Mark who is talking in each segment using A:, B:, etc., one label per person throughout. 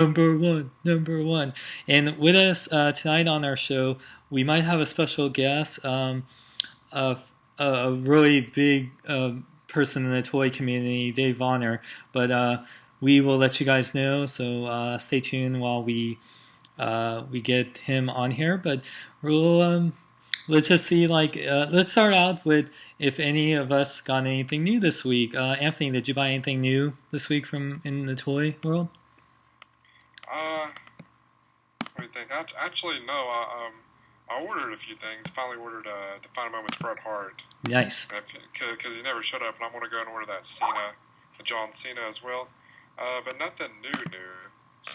A: Number one. And with us tonight on our show, we might have a special guest, a, a really big person in the toy community, Dave Vonner. But we will let you guys know. So stay tuned while we get him on here. But we'll let's just see. Let's start out with if any of us got anything new this week. Anthony, did you buy anything new this week from in the toy world?
B: What do you think? Actually, no. I ordered a few things. Finally ordered to find a moment's Bret Hart.
A: Nice.
B: Because he never showed up, and I want to go and order that Cena, the John Cena as well. But nothing new.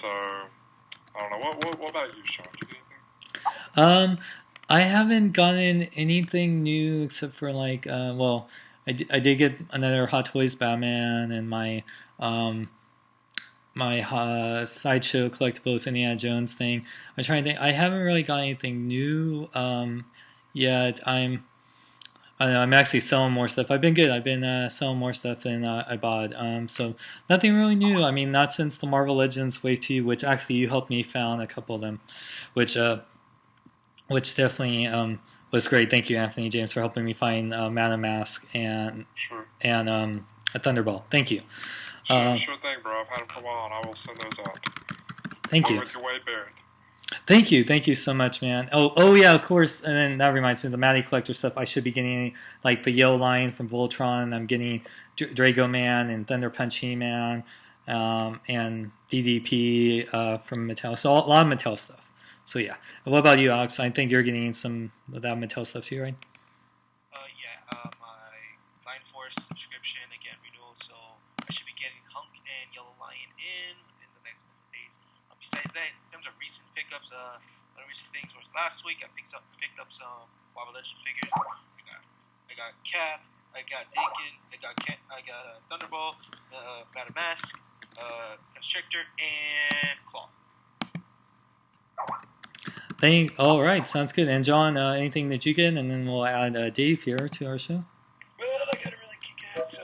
B: So I don't know. What about you, Sean? Did you get anything?
A: I haven't gotten anything new except for I did get another Hot Toys Batman and my sideshow collectibles Indiana Jones thing. I'm trying to think. I haven't really got anything new yet. I don't know, I'm actually selling more stuff. I've been good. I've been selling more stuff than I bought. So nothing really new. I mean, not since the Marvel Legends Wave 2, which actually you helped me found a couple of them, which definitely was great. Thank you, Anthony James, for helping me find Madam Mask and
B: Sure.
A: and a Thunderbolt. Thank you.
B: Sure thing, bro. I've had them for a while, and I will send those out.
A: Thank you.
B: With your Wade Barrett.
A: Thank you so much, man. Oh yeah, of course. And then that reminds me of the Matty Collector stuff. I should be getting like the Yellow Lion from Voltron. I'm getting Drago Man and Thunder Punch He-Man, and DDP from Mattel. So a lot of Mattel stuff. So yeah. What about you, Alex? I think you're getting some of that Mattel stuff too, right?
C: My Line Force subscription again renewal, so I should be getting Hunk and Yellow Lion within the next couple of days. Besides that, in terms of recent pickups, one of the recent things was last week I picked up some Marvel Legends figures. I got Cap, I got Dakin, I got Thunderbolt, Madam Mask, Constrictor, and Claw.
A: All right, sounds good. And John, anything that you get, and then we'll add Dave here to our show.
D: Well, I got a really kick-ass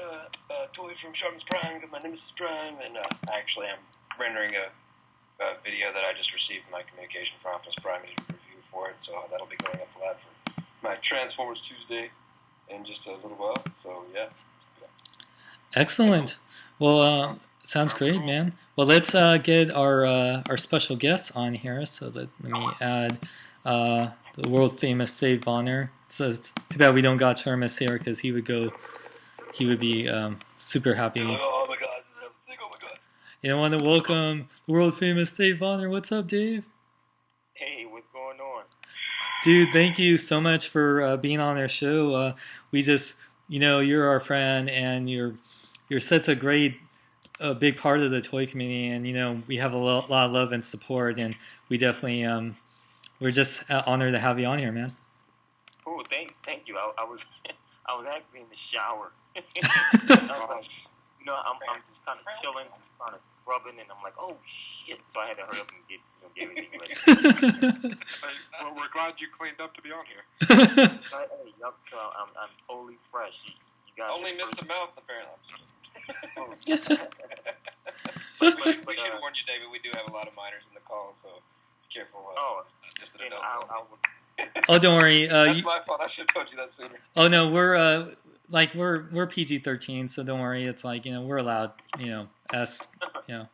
D: toy from Sharpness Prime, got my Nemesis Prime, and actually I'm rendering a video that I just received from my communication from Optimus Prime and a review for it, so that'll be going up live for my Transformers Tuesday in just a little while. So yeah.
A: Excellent. Well, sounds great, man. Well, let's get our special guest on here. So let me add the world famous Dave Vonner. So it's too bad we don't got Termus here because he would be super happy.
D: Oh my god, oh my god.
A: I want to welcome the world famous Dave Vonner. What's up, Dave?
C: Hey, what's going on?
A: Dude, thank you so much for being on our show. We just, you're our friend, and you're such a big part of the toy community, and we have a lot of love and support, and we definitely we're just honored to have you on here, man.
C: Cool, thank you. I was actually in the shower. I'm just kind of chilling, just kind of scrubbing, and I'm like, oh shit! So I had to hurry up and get everything ready.
B: Well, we're glad you cleaned up to be on here.
C: Hey, I'm totally fresh. You guys
D: Only missed the mouth, apparently.
C: we
D: should warn you, David, we do have a lot of minors in the call, so be careful. Just an adult.
A: Oh, don't worry.
D: That's my fault. I should have told you that sooner.
A: Oh no, we're PG-13, so don't worry. It's like we're allowed.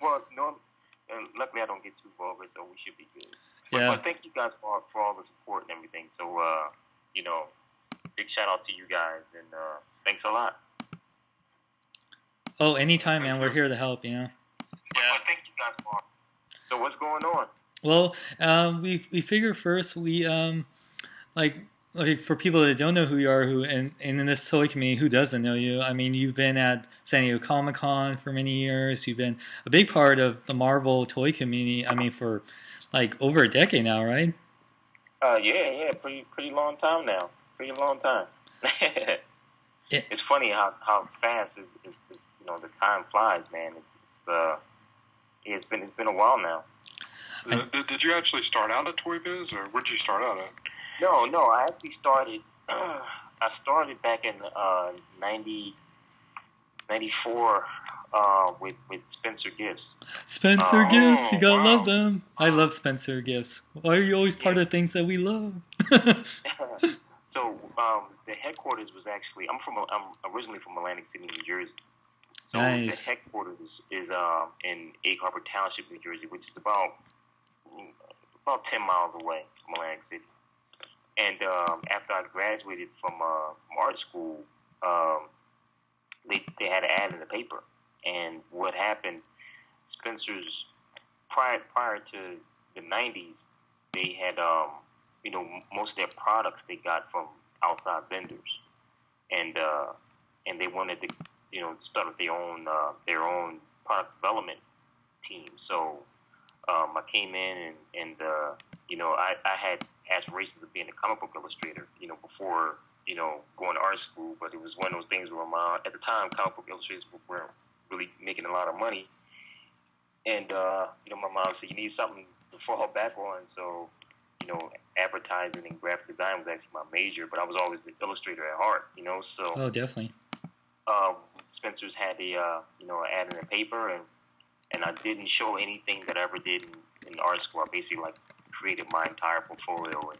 C: Well, no, luckily I don't get too vulgar, so we should be good.
A: Yeah.
C: But thank you guys for all the support and everything. So big shout out to you guys, and thanks a lot.
A: Oh, anytime, man. We're here to help.
C: Yeah. Thank you guys for. So what's going on?
A: Well, we figure first we like for people that don't know who you are, and in this toy community, who doesn't know you? I mean, you've been at San Diego Comic-Con for many years. You've been a big part of the Marvel toy community. I mean, for like over a decade now, right?
C: Yeah, pretty long time now. Pretty long time. It's funny how fast the time flies, man. It's been a while now.
B: Did you actually start out at Toy Biz, or where did you start out at?
C: No, I actually started. I started back in 94 with Spencer Gifts.
A: Spencer Gifts, you gotta love
B: wow.
A: them. I love Spencer Gifts. Why are you always part
E: Yeah.
A: of things that we love?
E: So the headquarters was actually I'm originally from Atlantic City, New Jersey. So
A: Nice.
E: the headquarters is in Egg Harbor Township, New Jersey, which is about 10 miles away from Atlantic City. And after I graduated from art school, they had an ad in the paper. And what happened, Spencer's prior to the 90s, they had most of their products they got from outside vendors, and they wanted to start their own product development team. So I came in and I had aspirations of being a comic book illustrator, before going to art school. But it was one of those things where at the time comic book illustrators weren't really making a lot of money, and my mom said you need something to fall back on. So advertising and graphic design was actually my major, but I was always the illustrator at heart. So
A: Oh, definitely.
E: Spencer's had a ad in the paper, and I didn't show anything that I ever did in art school. I basically created my entire portfolio in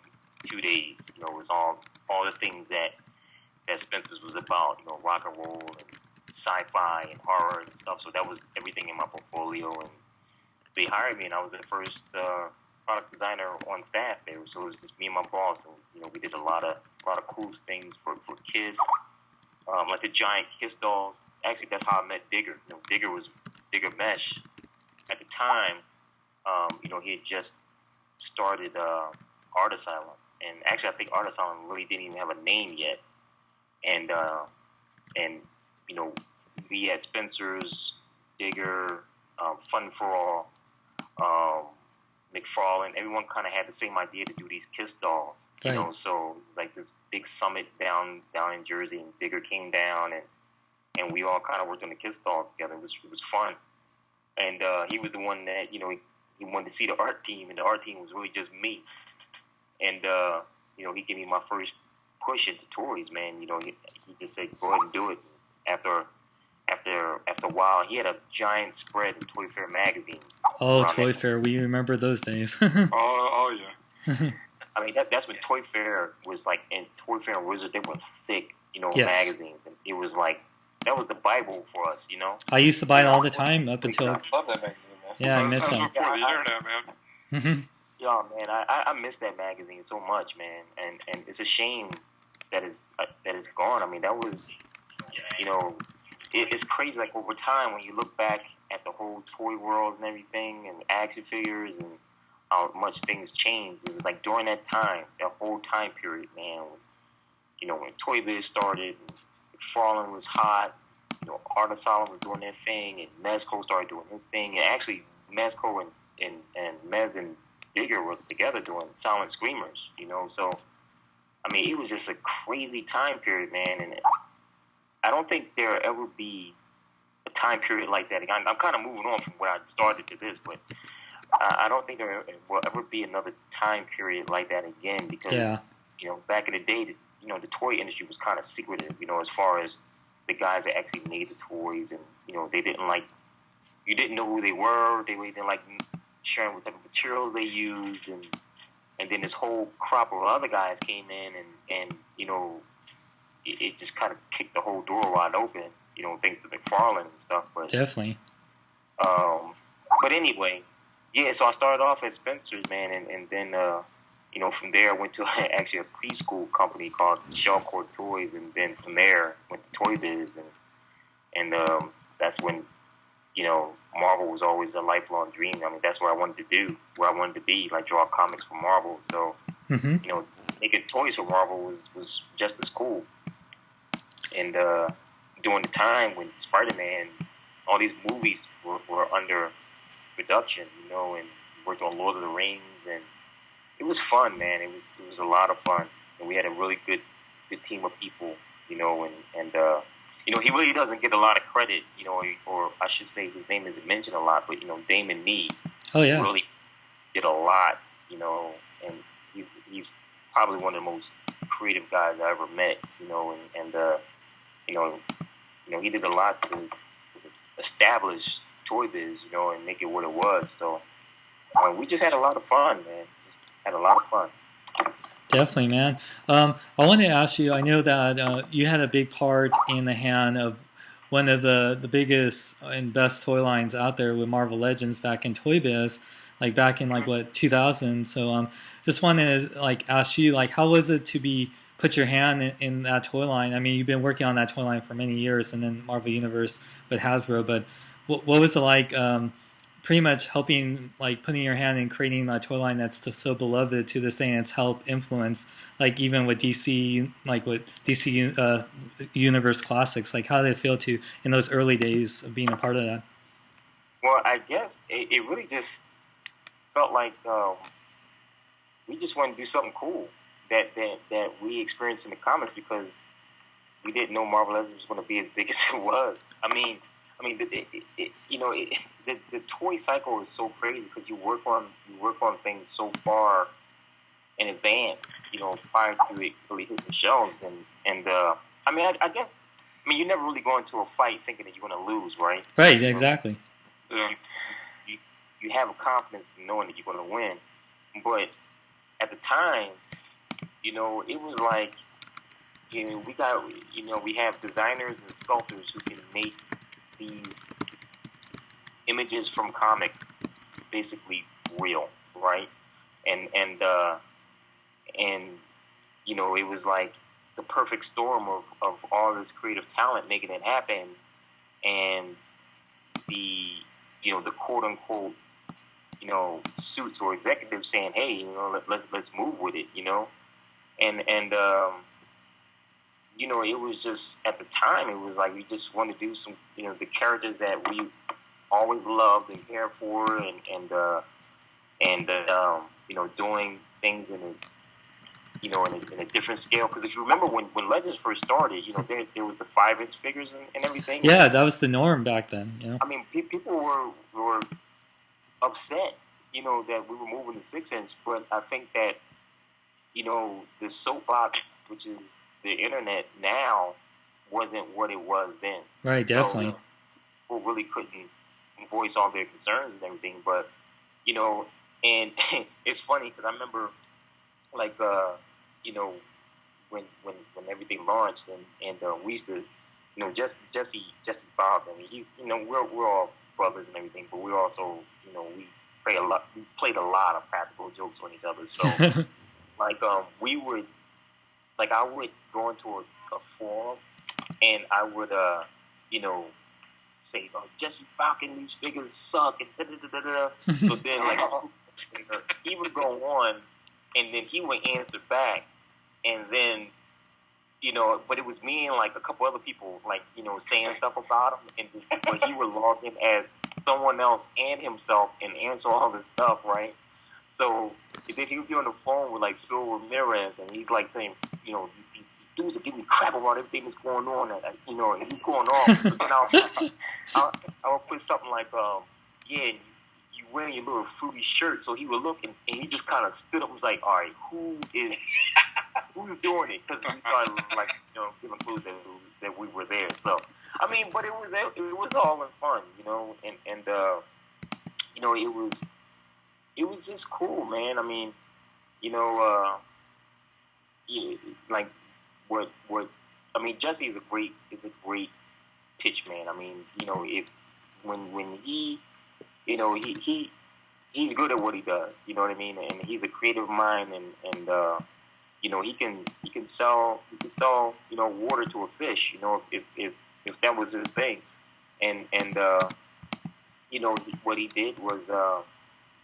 E: 2 days. It was all the things that Spencer's was about. Rock and roll and sci-fi and horror and stuff. So that was everything in my portfolio, and they hired me, and I was the first product designer on staff there. So it was just me and my boss, and we did a lot of cool things for kids, like the giant Kiss dolls. Actually, that's how I met Digger. Digger was Digger Mesh at the time. He had just started Art Asylum, and actually, I think Art Asylum really didn't even have a name yet. And we had Spencer's, Digger, Fun for All, McFarlane. Everyone kind of had the same idea to do these Kiss dolls.
A: Right.
E: So like this big summit down in Jersey, and Digger came down, and we all kind of worked on the Kiss dolls together. It was fun. And he was the one that he wanted to see the art team, and the art team was really just me. And he gave me my first push into toys, man. He just said, go ahead and do it. After a while, he had a giant spread in Toy Fair magazine.
A: Oh, Toy Fair, we remember those days.
B: Oh yeah.
E: I mean, that's when Toy Fair was like, and Toy Fair and Wizard, they were thick,
A: Yes.
E: magazines. And it was like, that was the Bible for us,
A: I used to buy it all the time up until...
D: I love that magazine, man.
A: Yeah, I
B: That
A: miss
B: was
A: them.
B: before the internet, man.
A: Hmm.
E: Yeah, man, I miss that magazine so much, man, and it's a shame that it's gone. I mean, that was, it's crazy. Like over time, when you look back at the whole toy world and everything, and action figures, and how much things changed. It was like during that time, that whole time period, man. When Toy Biz started, and McFarlane was hot. Art Asylum was doing their thing, and Mezco started doing his thing, and actually Mezco and Mez and Digger were together doing Silent Screamers, So, I mean, it was just a crazy time period, man. And I don't think there'll ever be a time period like that again. I'm kind of moving on from where I started to this, but I don't think there will ever be another time period like that again because,
A: Yeah.
E: Back in the day, the toy industry was kind of secretive, as far as the guys that actually made the toys, and, they didn't like, you didn't know who they were. They really didn't like sharing what type of materials they used, and then this whole crop of other guys came in, and it just kind of kicked the whole door wide open, thanks to McFarlane and stuff. But
A: Definitely.
E: but anyway, yeah. So I started off at Spencer's, man, and then from there I went to actually a preschool company called Shellcore Toys, and then from there went to Toy Biz, and that's when Marvel was always a lifelong dream. I mean, that's what I wanted to do, where I wanted to be, like draw comics for Marvel. So,
A: Hmm.
E: Making toys for Marvel was just as cool. And during the time when Spider-Man, all these movies were under production, and worked on Lord of the Rings, and it was fun, man. It was a lot of fun, and we had a really good team of people, and he really doesn't get a lot of credit, or I should say his name isn't mentioned a lot, but, Damon Nee
A: Oh, yeah.
E: really did a lot, and he's probably one of the most creative guys I ever met, and he did a lot to establish toy biz, you know, and make it what it was. So we just had a lot of fun, man. Just had a lot of fun.
A: Definitely, man. I wanted to ask you. I know that you had a big part in the hand of one of the biggest and best toy lines out there with Marvel Legends back in Toy Biz, like back in like what 2000. So just wanted to like ask you like how was it to be put your hand in that toy line? I mean, you've been working on that toy line for many years, and then Marvel Universe with Hasbro. But what was it like? Pretty much helping, like putting your hand in creating a toy line that's so beloved to this day, and it's helped influence, like even with DC, like with DC Universe Classics. Like, how did it feel to in those early days of being a part of that?
E: Well, I guess it really just felt like we just wanted to do something cool that we experienced in the comics because we didn't know Marvel Legends was going to be as big as it was. I mean, the toy cycle is so crazy because you work on things so far in advance, you know, prior to it really hitting the shelves. I guess you never really go into a fight thinking that you're going to lose, right?
A: Right, exactly.
E: You have a confidence in knowing that you're going to win, but at the time, you know, it was like, you know, we have designers and sculptors who can make these images from comics basically real, right? And you know, it was like the perfect storm of all this creative talent making it happen, and the quote unquote, you know, suits or executives saying, hey, you know, let's move with it, you know, and you know, it was just, at the time, it was like we just wanted to do some, you know, the characters that we always loved and cared for, and you know, doing things in a different scale. Because if you remember when Legends first started, you know, there was the 5-inch figures and everything.
A: Yeah, that was the norm back then. You know?
E: I mean, people were upset, you know, that we were moving to 6-inch, but I think that, you know, the soapbox, which is the internet now, wasn't what it was then.
A: Right, definitely.
E: So, people really couldn't voice all their concerns and everything, but, you know, and it's funny because I remember, like, you know, when everything launched, and we used to, you know, Jesse Bob, I mean, you know, we're all brothers and everything, but we also, you know, we played a lot of practical jokes on each other. So, like, I would go into a forum, and I would, you know, say, oh, Jesse Falcon, these figures suck, and da-da-da-da-da. So then, like, he would go on, and then he would answer back, and then, you know, but it was me and, like, a couple other people, like, you know, saying stuff about him, but he would log in as someone else and himself and answer all this stuff, right? So then he would be on the phone with, like, Phil Ramirez, and he's, like, saying, you know, these dudes are giving me crap about everything that's going on, and, you know, and he's going off. And I'll put something like, yeah, you wearing your little fruity shirt. So he would look, and he just kind of stood up and was like, all right, who's doing it? Because we started, like, you know, giving clues that we were there. So, I mean, but it was all in fun, you know, and you know, it was just cool, man. I mean, you know, yeah, like what I mean, Jesse is a great pitch man. I mean, you know, when he, you know, he's good at what he does. You know what I mean? And he's a creative mind, and you know, he can sell you know, water to a fish. You know, if that was his thing, and you know, what he did was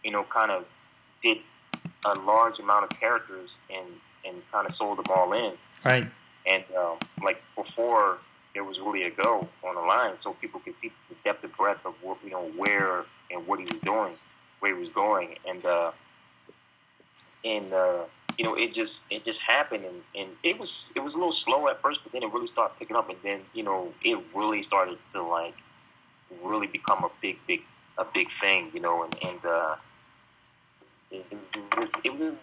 E: you know, kind of did a large amount of characters and kind of sold them all in.
A: Right.
E: And like before, there was really a go on the line, so people could see the depth and breadth of what, you know, where and what he was doing, where he was going, and you know, it just happened, and it was a little slow at first, but then it really started picking up, and then, you know, it really started to, like, really become a big thing, you know, and it was,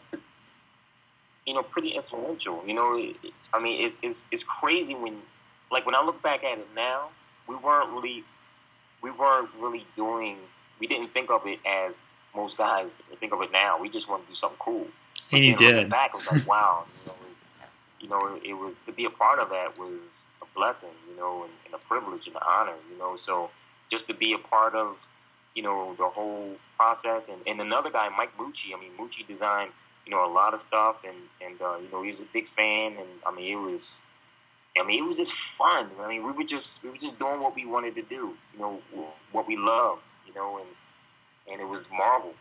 E: you know, pretty influential. You know, I mean, it's crazy when I look back at it now, we weren't really we weren't really doing. We didn't think of it as most guys think of it now. We just wanted to do something cool. But
A: And you
E: then looking
A: did.
E: back, it was like, wow, it was to be a part of that was a blessing, and a privilege and an honor, So just to be a part of, the whole process, and another guy, Mike Mucci. I mean, Mucci designed, a lot of stuff, and he was a big fan, and it was just fun. I mean, we were just doing what we wanted to do, what we loved, and it was Marvel,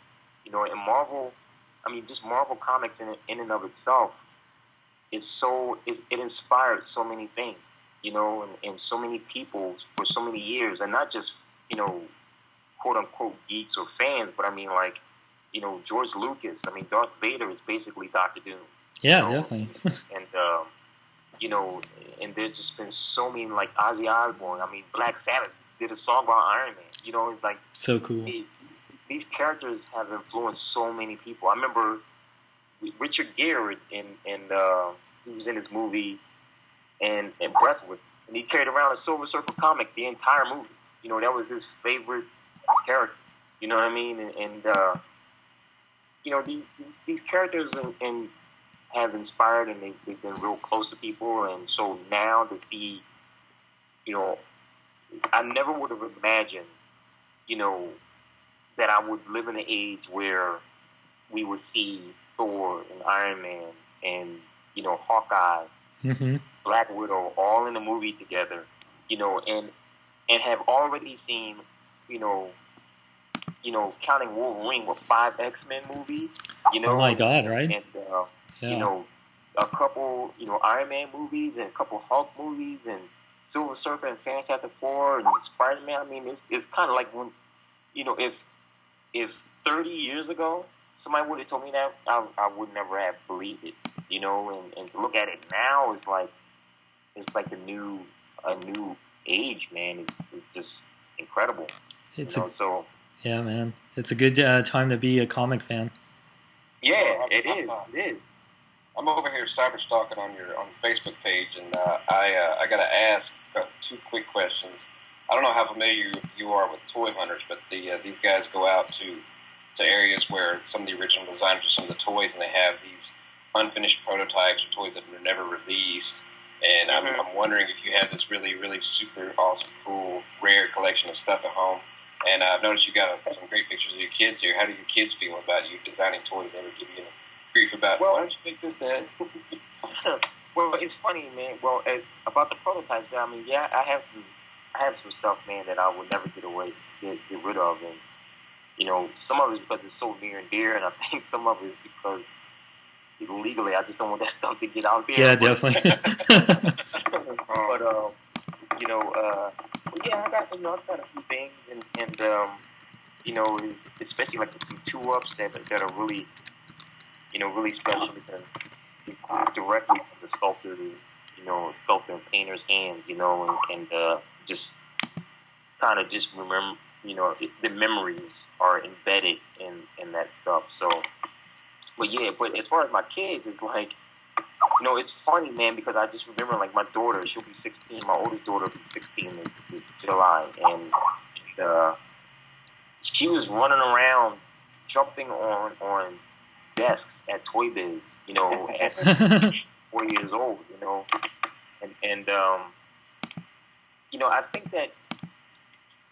E: and Marvel. I mean, just Marvel Comics in and of itself is it inspired so many things, and so many people for so many years, and not just, quote unquote geeks or fans, but I mean, like, George Lucas. I mean, Darth Vader is basically Doctor Doom.
A: Yeah, definitely.
E: And and there's just been so many, like Ozzy Osbourne. I mean, Black Sabbath did a song about Iron Man. It's like
A: So cool.
E: These characters have influenced so many people. I remember Richard Gere, and he was in his movie and Breathless, and he carried around a Silver Surfer comic the entire movie. That was his favorite character. You know what I mean? And these characters and have inspired, and they've been real close to people. And so now to see, I never would have imagined, that I would live in an age where we would see Thor and Iron Man and, Hawkeye,
A: Mm-hmm.
E: Black Widow, all in a movie together, and have already seen, counting Wolverine with 5 X-Men movies,
A: Oh my God, right?
E: And,
A: Yeah.
E: A couple, Iron Man movies and a couple Hulk movies and Silver Surfer and Fantastic Four and Spider-Man. I mean, it's kind of like when, if 30 years ago somebody would have told me that, I would never have believed it, and to look at it now is like, it's like a new age, man. It's just incredible.
A: Yeah, man. It's a good time to be a comic fan.
E: Yeah, it is.
D: I'm over here cyberstalking on your Facebook page, and I got to ask 2 quick questions. I don't know how familiar you are with toy hunters, but these guys go out to areas where some of the original designers of some of the toys, and they have these unfinished prototypes or toys that were never released. And I'm wondering if you have this really, really super awesome, cool, rare collection of stuff at home. And I've noticed you got some great pictures of your kids here. How do your kids feel about you designing toys? They ever give you grief about, why don't you make this, Dad?
E: Well, it's funny, man. Well, about the prototypes, I mean, yeah, I have some stuff, man, that I would never get rid of, and some of it is because it's so near and dear, and I think some of it is because legally I just don't want that stuff to get out there.
A: Yeah, definitely.
E: But yeah, I've got a few things, and especially like some 2-ups that are really, really special because it's directly from the sculptor and painter's hands, and just kind of just remember, the memories are embedded in that stuff. So, but as far as my kids, it's like, it's funny, man, because I just remember, like, my daughter, she'll be 16, my oldest daughter will be 16 in July, and she was running around, jumping on desks at Toy Biz, at 4 years old, and I think that,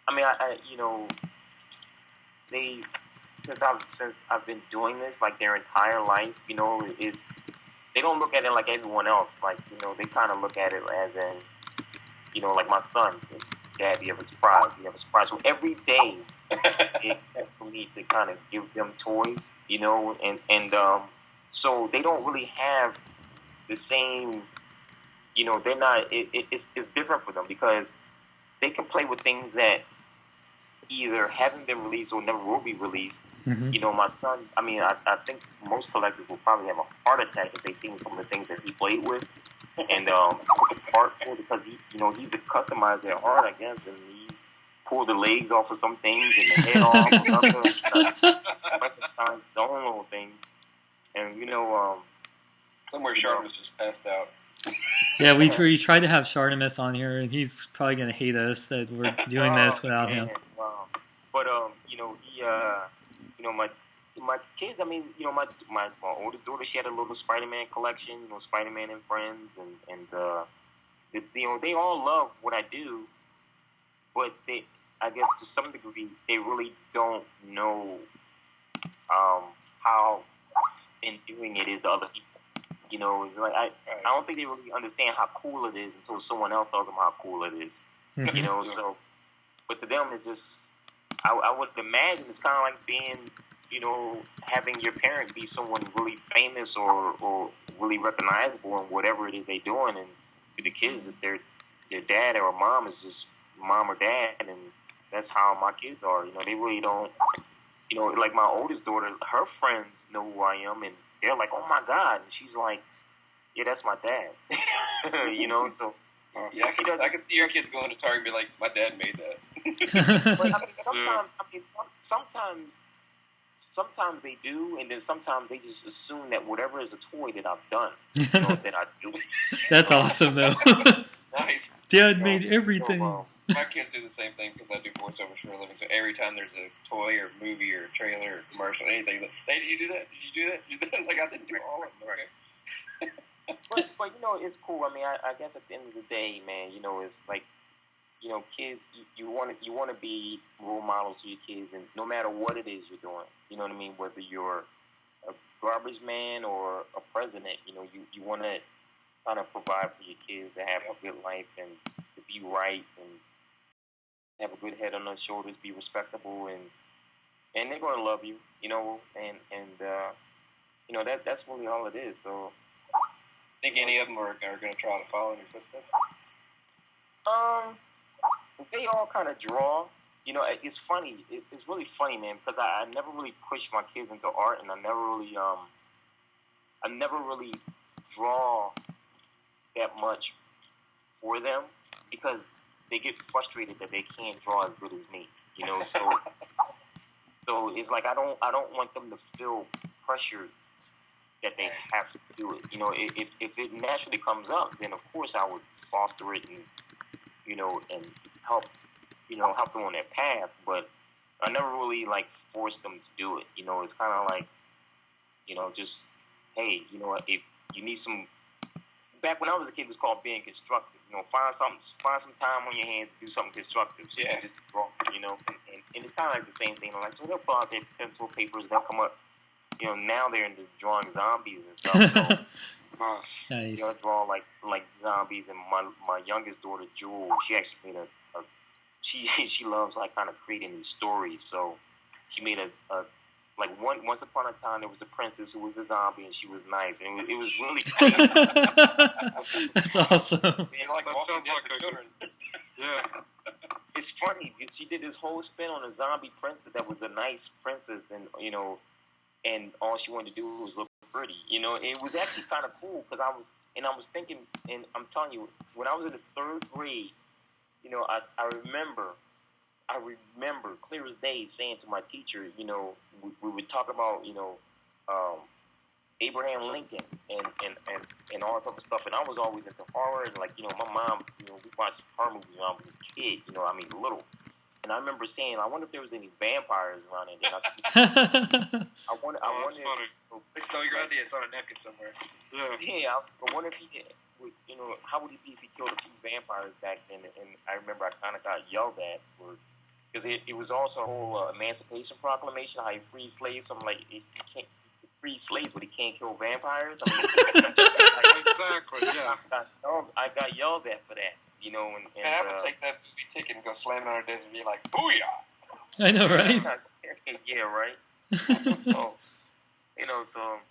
E: I mean, they, since I've been doing this, like, their entire life, they don't look at it like everyone else. Like, they kind of look at it as in, like my son, Dad, you have a surprise. You have a surprise. So every day, it's for me to kind of give them toys, and so they don't really have the same, they're not, it's different for them because they can play with things that either haven't been released or never will be released.
A: Mm-hmm.
E: My son, I mean, I think most collectors will probably have a heart attack if they've seen some of the things that he played with. And heartful because he's a customizer at heart, I guess, and he pulled the legs off of some things and the head off of others, his own little things. And,
D: somewhere Sharpness just passed out.
A: Yeah, we tried to have Shartimus on here, and he's probably gonna hate us that we're doing this without him.
E: Wow. But you know, he you know, my kids. I mean, you know, my oldest daughter, she had a little Spider-Man collection. You know, Spider-Man and Friends, and you know, they all love what I do, but I guess to some degree, they really don't know how endearing it is to other people. You know, it's like I don't think they really understand how cool it is until someone else tells them how cool it is.
A: Mm-hmm.
E: You know, so but to them it's just I would imagine it's kind of like being, you know, having your parent be someone really famous or really recognizable in whatever it is they're doing, and to the kids that their dad or mom is just mom or dad, and that's how my kids are. You know, they really don't. You know, like my oldest daughter, her friends know who I am, and they're like, "Oh my God!" And she's like, "Yeah, that's my dad." You know, so
D: yeah, I can see your kids going to Target and be like, "My dad made that."
E: But sometimes they do, and then sometimes they just assume that whatever is a toy that I've done, you know, that I do it.
A: That's awesome, though.
D: Nice.
A: Dad made everything.
D: My kids do the same thing because I do voiceovers for a living. So every time there's a toy or movie or trailer or commercial, anything, like, hey, did you do that? Did you do that? Did you do that? Like, I didn't do all of them. Okay.
E: but you know, it's cool. I mean, I guess at the end of the day, man, you know, it's like, you know, kids, you want to be role models to your kids, and no matter what it is you're doing, you know what I mean. Whether you're a garbage man or a president, you know, you want to kind of provide for your kids to have a good life and to be right and have a good head on their shoulders, be respectable, and they're gonna love you, you know, and you know that's really all it is. So,
D: think any of them are gonna try to follow in your footsteps?
E: They all kind of draw. You know, it's funny. It's really funny, man, because I never really pushed my kids into art, and I never really draw that much for them because they get frustrated that they can't draw as good as me, you know. So it's like I don't want them to feel pressured that they have to do it. You know, if it naturally comes up, then of course I would foster it and, you know, and help them on their path. But I never really like forced them to do it. You know, it's kind of like, you know, just hey, you know, if you need some. Back when I was a kid, it was called being constructive. You know, find some time on your hands to do something constructive. So you just draw, you know, and it's kind of like the same thing. Like, so they'll pull out their pencil papers, they'll come up. You know, now they're into drawing zombies and stuff. So,
A: Nice.
E: You know, draw like zombies. And my youngest daughter, Jewel, she actually made she loves like kind of creating these stories. So she made a like once upon a time there was a princess who was a zombie and she was nice, and it was really cool.
A: That's awesome.
D: You know, like walking down for children.
B: Yeah.
E: It's funny. She did this whole spin on a zombie princess that was a nice princess, and you know, and all she wanted to do was look pretty. You know, it was actually kind of cool because I was thinking, and I'm telling you, when I was in the 3rd grade, you know, I remember clear as day saying to my teacher, you know, we would talk about, you know, Abraham Lincoln and all that type of stuff, and I was always into horror, and like, you know, my mom, you know, we watched horror movies when I was a kid, you know, I mean little, and I remember saying, I wonder if there was any vampires around it. I wonder.
D: They stole your idea. It's on a napkin somewhere.
E: Yeah, I wonder if he did. You know, how would he be if he killed a few vampires back then? And I remember I kind of got yelled at because it was also a whole Emancipation Proclamation, how he freed slaves. So I'm like, he can't free slaves, but he can't kill vampires. I mean,
B: Exactly. Yeah.
E: I got yelled at for that. You know, and
D: I would take that ticket and go slam it on our desk and be like, "Booyah!"
A: I know, right?
E: Yeah, right. So, you know, so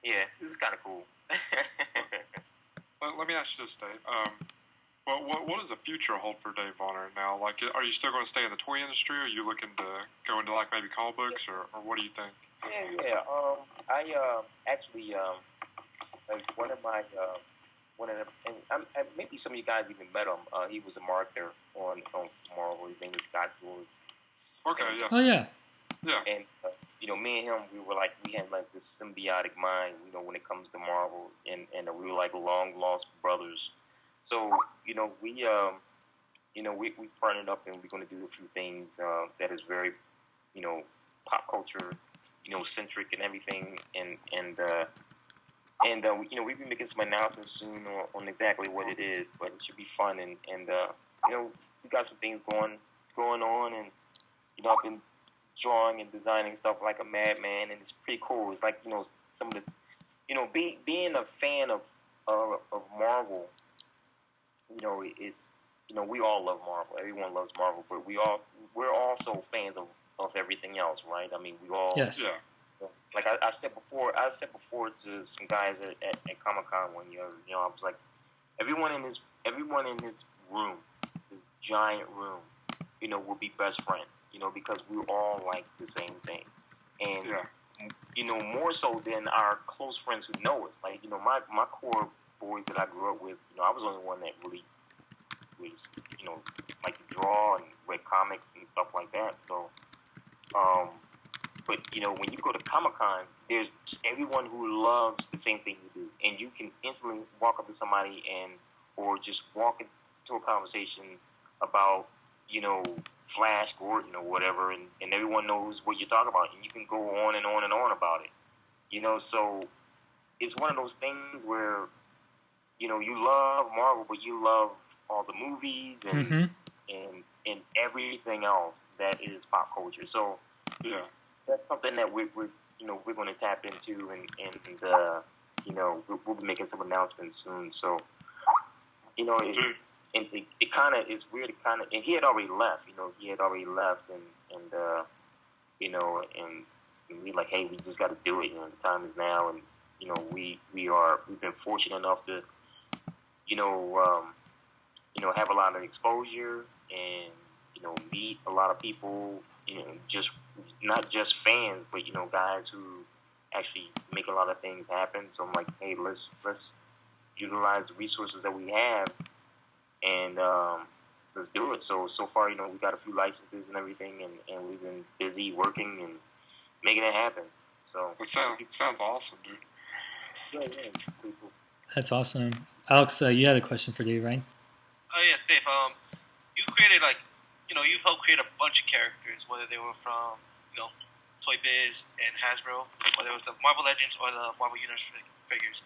E: yeah, this is kind of cool.
B: Let me ask you this, Dave. What does the future hold for Dave Bonner now? Like, are you still going to stay in the toy industry, or are you looking to go into like maybe comic books, or what do you think?
E: Yeah. I actually like one of and maybe some of you guys even met him. He was a marketer on Marvel. His name is Scott George.
B: Okay.
E: And,
B: Yeah.
A: Oh yeah.
B: Yeah.
E: And me and him, we had like this symbiotic mind, when it comes to Marvel, and we were like long lost brothers. So, we partnered up, and we're going to do a few things that is very, pop culture, centric and everything, we've been making some announcements soon on exactly what it is, but it should be fun, and we got some things going on, and I've been drawing and designing stuff like a madman, and it's pretty cool. It's like some of the being a fan of Marvel, it we all love Marvel. Everyone loves Marvel, but we're also fans of everything else, right? I mean, we all
A: Yes.
B: Yeah.
E: like I said before to some guys at Comic-Con one year, I was like, everyone in this room, this giant room, will be best friends, because we all like the same thing. And, more so than our close friends who know us. Like, my core boys that I grew up with, I was the only one that really was, like to draw and read comics and stuff like that. So, but, when you go to Comic-Con, there's everyone who loves the same thing you do. And you can instantly walk up to somebody or just walk into a conversation about, Flash Gordon or whatever, and everyone knows what you're talking about. And you can go on and on and on about it. So it's one of those things where, you love Marvel, but you love all the movies and everything else that is pop culture. So,
B: Yeah.
E: that's something that we're going to tap into, and we'll be making some announcements soon. So, it kind of it's weird. It kind of, and he had already left. And we like, hey, we just got to do it. The time is now, and we've been fortunate enough to have a lot of exposure and meet a lot of people. Just not just fans, but guys who actually make a lot of things happen. So I'm like, hey, let's utilize the resources that we have, and let's do it. So far, we got a few licenses and everything, and we've been busy working and making it happen. So
B: It sounds awesome, dude.
E: yeah, it's pretty cool.
A: That's awesome. Alex, you had a question for Dave, right?
C: Oh yeah, Dave. You created you've helped create a bunch of characters, whether they were from Toy Biz and Hasbro, whether it was the Marvel Legends or the Marvel Universe figures.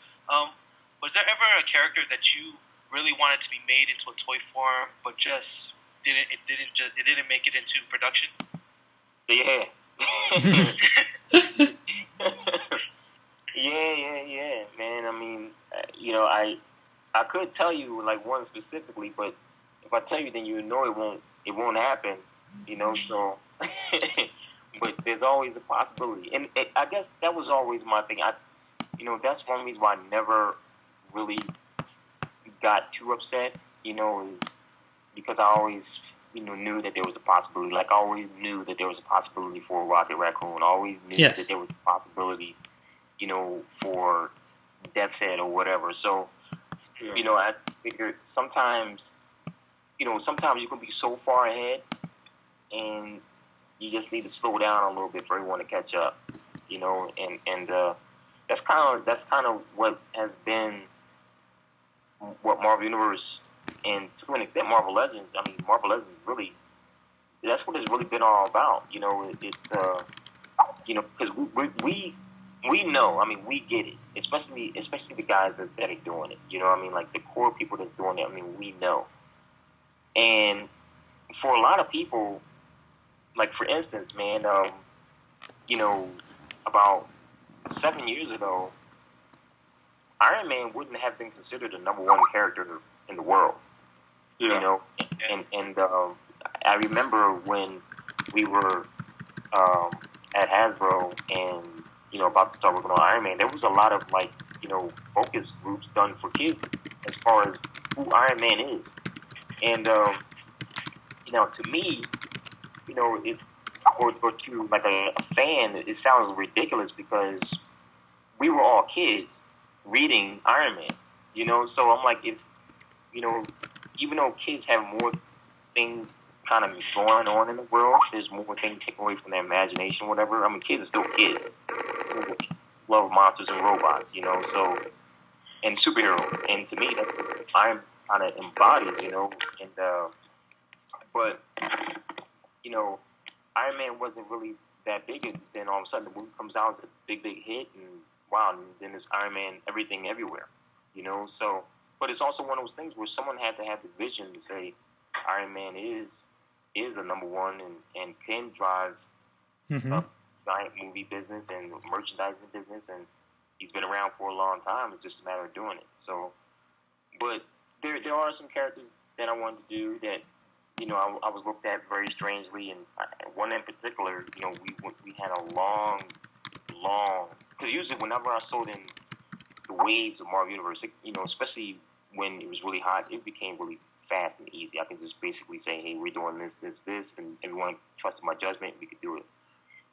C: Was there ever a character that you really wanted to be made into a toy form, but just didn't make it into production?
E: Yeah. yeah, man. I mean, I could tell you like one specifically, but if I tell you, then it won't happen. So. But there's always a possibility, and I guess that was always my thing. That's one reason why I never really got too upset. Is because I always, knew that there was a possibility. Like I always knew that there was a possibility for Rocket Raccoon. I always knew
A: Yes.
E: that there was a possibility, for Death's Head or whatever. So, I figured sometimes you can be so far ahead, and you just need to slow down a little bit for everyone to catch up, and that's kind of what has been what Marvel Universe, and to an extent Marvel Legends. I mean, Marvel Legends really, that's what it's really been all about. It's because we know. I mean, we get it, especially the guys that are doing it. I mean, like the core people that's doing it. I mean, we know, and for a lot of people. Like, for instance, man, about 7 years ago, Iron Man wouldn't have been considered the number one character in the world.
B: Yeah.
E: And I remember when we were at Hasbro and, about to start working on Iron Man, there was a lot of, like, focus groups done for kids as far as who Iron Man is. And, to me, it's or to like a fan, it sounds ridiculous because we were all kids reading Iron Man, So I'm like, if even though kids have more things kind of going on in the world. There's more things taken away from their imagination, whatever. I mean, kids are still kids. Love monsters and robots, you know. So, and superheroes, and to me, that's what I'm kind of embodied, you know. And but you know, Iron Man wasn't really that big, and then all of a sudden the movie comes out, it's a big hit, and wow, and then it's Iron Man, everything, everywhere, you know. So, but it's also one of those things where someone had to have the vision to say Iron Man is the number one and can drive a giant movie business and merchandising business, and he's been around for a long time. It's just a matter of doing it. So, but there are some characters that I wanted to do that, you know, I was looked at very strangely, and one in particular, you know, we had a long, because usually whenever I sold in the waves of Marvel Universe, you know, especially when it was really hot, it became really fast and easy. I could just basically say, hey, we're doing this, and everyone trusted my judgment, we could do it.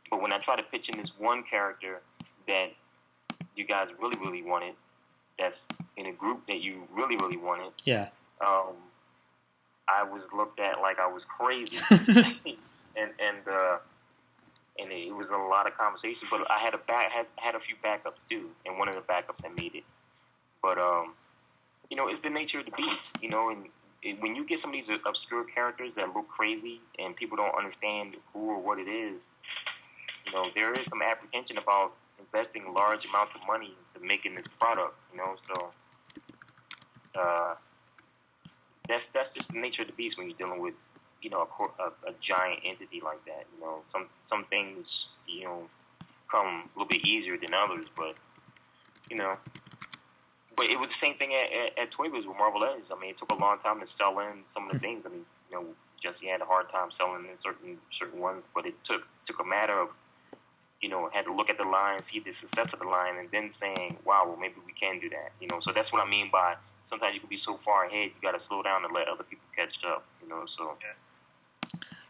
E: But when I try to pitch in this one character that you guys really wanted, that's in a group that you really wanted,
A: yeah,
E: I was looked at like I was crazy, and it was a lot of conversation. But I had had a few backups too, and one of the backups I made it. But you know, it's the nature of the beast, you know, and when you get some of these obscure characters that look crazy and people don't understand who or what it is, you know, there is some apprehension about investing large amounts of money into making this product, you know. So that's just the nature of the beast when you're dealing with, you know, a giant entity like that. You know, some things, you know, come a little bit easier than others, but you know. But it was the same thing at Toy Biz with Marvel Legends. I mean, it took a long time to sell in some of the things. I mean, you know, Jesse had a hard time selling in certain ones, but it took a matter of, you know, had to look at the line, see the success of the line, and then saying, wow, well, maybe we can do that. You know, so that's what I mean by sometimes you can be so far ahead, you got to slow down and let other people catch up. You know, so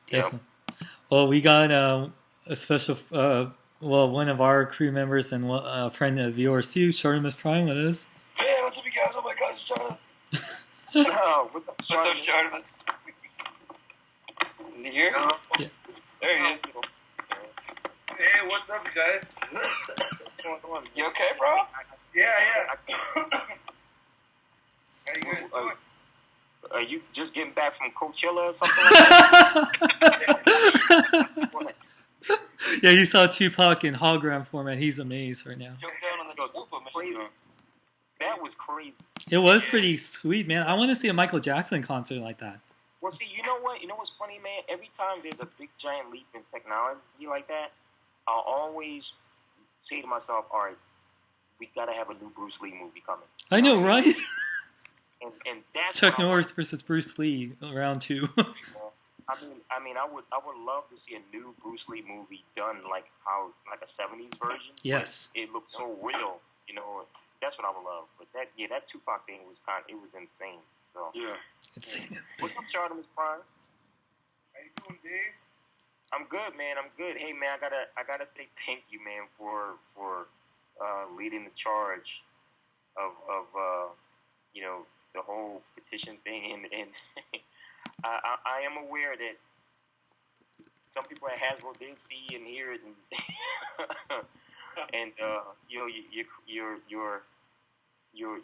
A: definitely. Yep. Well, we got a special. One of our crew members and a friend of yours too, Shartimus Prime, with us.
D: Hey, what's up, you guys? Oh my God, it's Jonathan.
E: Oh, what's up,
D: Jonathan? In the ear?
A: Yeah.
D: There he is.
C: Hey, what's up, you guys?
D: You okay, bro?
C: Yeah. How you guys doing?
E: Are you just getting back from Coachella or something like that?
A: Yeah, you saw Tupac in hologram format. He's amazed right now.
E: That was crazy.
A: It was pretty sweet, man. I want to see a Michael Jackson concert like that.
E: Well, see, you know what? You know what's funny, man? Every time there's a big giant leap in technology like that, I'll always say to myself, all right, we got to have a new Bruce Lee movie coming.
A: I know, right?
E: And that's
A: Chuck Norris versus Bruce Lee, round 2.
E: I mean, I would love to see a new Bruce Lee movie done like a 70s version.
A: Yes.
E: It looked so real, you know. That's what I would love. But that Tupac thing was insane. So
B: Yeah.
A: Insane.
E: What's up, Shartimus Prime?
C: How you doing, Dave?
E: I'm good, man. I'm good. Hey, man, I gotta say thank you, man, for leading the charge of you know, the whole petition thing, and I am aware that some people at Hasbro did see and hear it, and you know,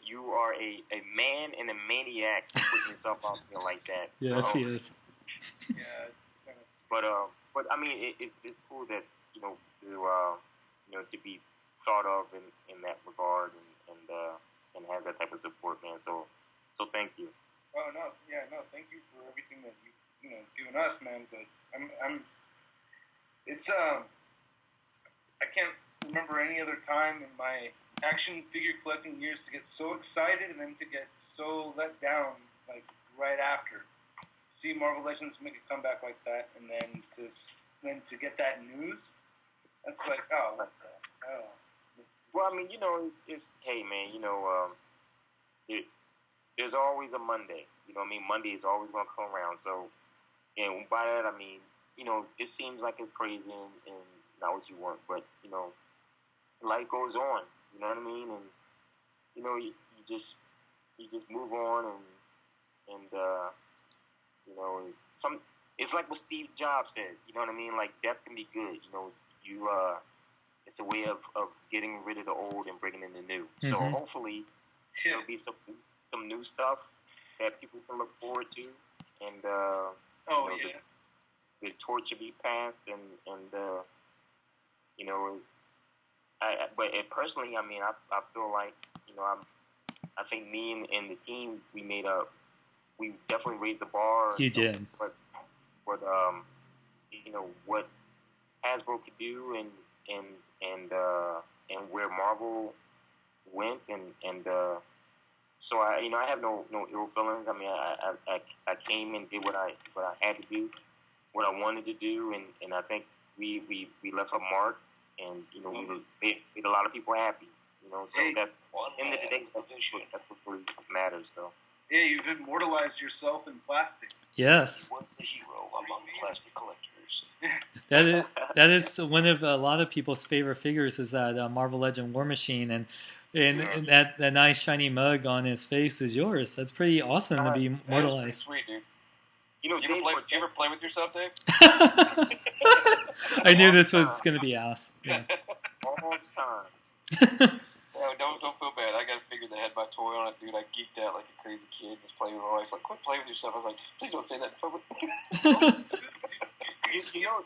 E: you are a man and a maniac putting yourself out there like that.
A: Yes, he is.
C: Yeah.
E: But I mean, it's cool that, you know, to be thought of in that regard and have that type of support, man. So thank you.
C: Oh no, thank you for everything that you know given us, man. But I can't remember any other time in my action figure collecting years to get so excited and then to get so let down like right after. See Marvel Legends make a comeback like that, and then to get that news, that's like, oh, what the hell?
E: Well, I mean, you know, it's hey, man, you know, there's always a Monday. You know what I mean? Monday is always going to come around. So, and by that, I mean, you know, it seems like it's crazy and not what you want, but, you know, life goes on. You know what I mean? And, you know, you just move on and you know, it's like what Steve Jobs said. You know what I mean? Like death can be good. You know, it's a way of getting rid of the old and bringing in the new.
A: Mm-hmm.
E: So hopefully there'll be some new stuff that people can look forward to, and the torch will be passed, and you know, but personally, I mean, I feel like, you know, I think me and the team, we definitely raised the bar.
A: You did.
E: But you know, what Hasbro could do, and where Marvel went, and so I have no ill feelings. I mean, I came and did what I had to do, what I wanted to do, and I think we left a mark, and you know, we made a lot of people happy. You know, so that's in the day, that's what really matters. So
F: yeah, you've immortalized yourself in plastic.
A: Yes.
D: You was the hero among plastic collectors.
A: That is one of a lot of people's favorite figures, is that Marvel Legend War Machine, and that nice shiny mug on his face is yours. That's pretty awesome to be immortalized.
D: Sweet, dude. You know, you ever play with yourself, Dave?
A: I knew this was going to be asked. Yeah.
E: all the time.
D: Don't feel bad. I got a figure that had my toy on it, dude. I geeked out like a crazy kid. Just playing with my wife. Like, quit playing with yourself. I was like, please don't say that in public.
E: You know,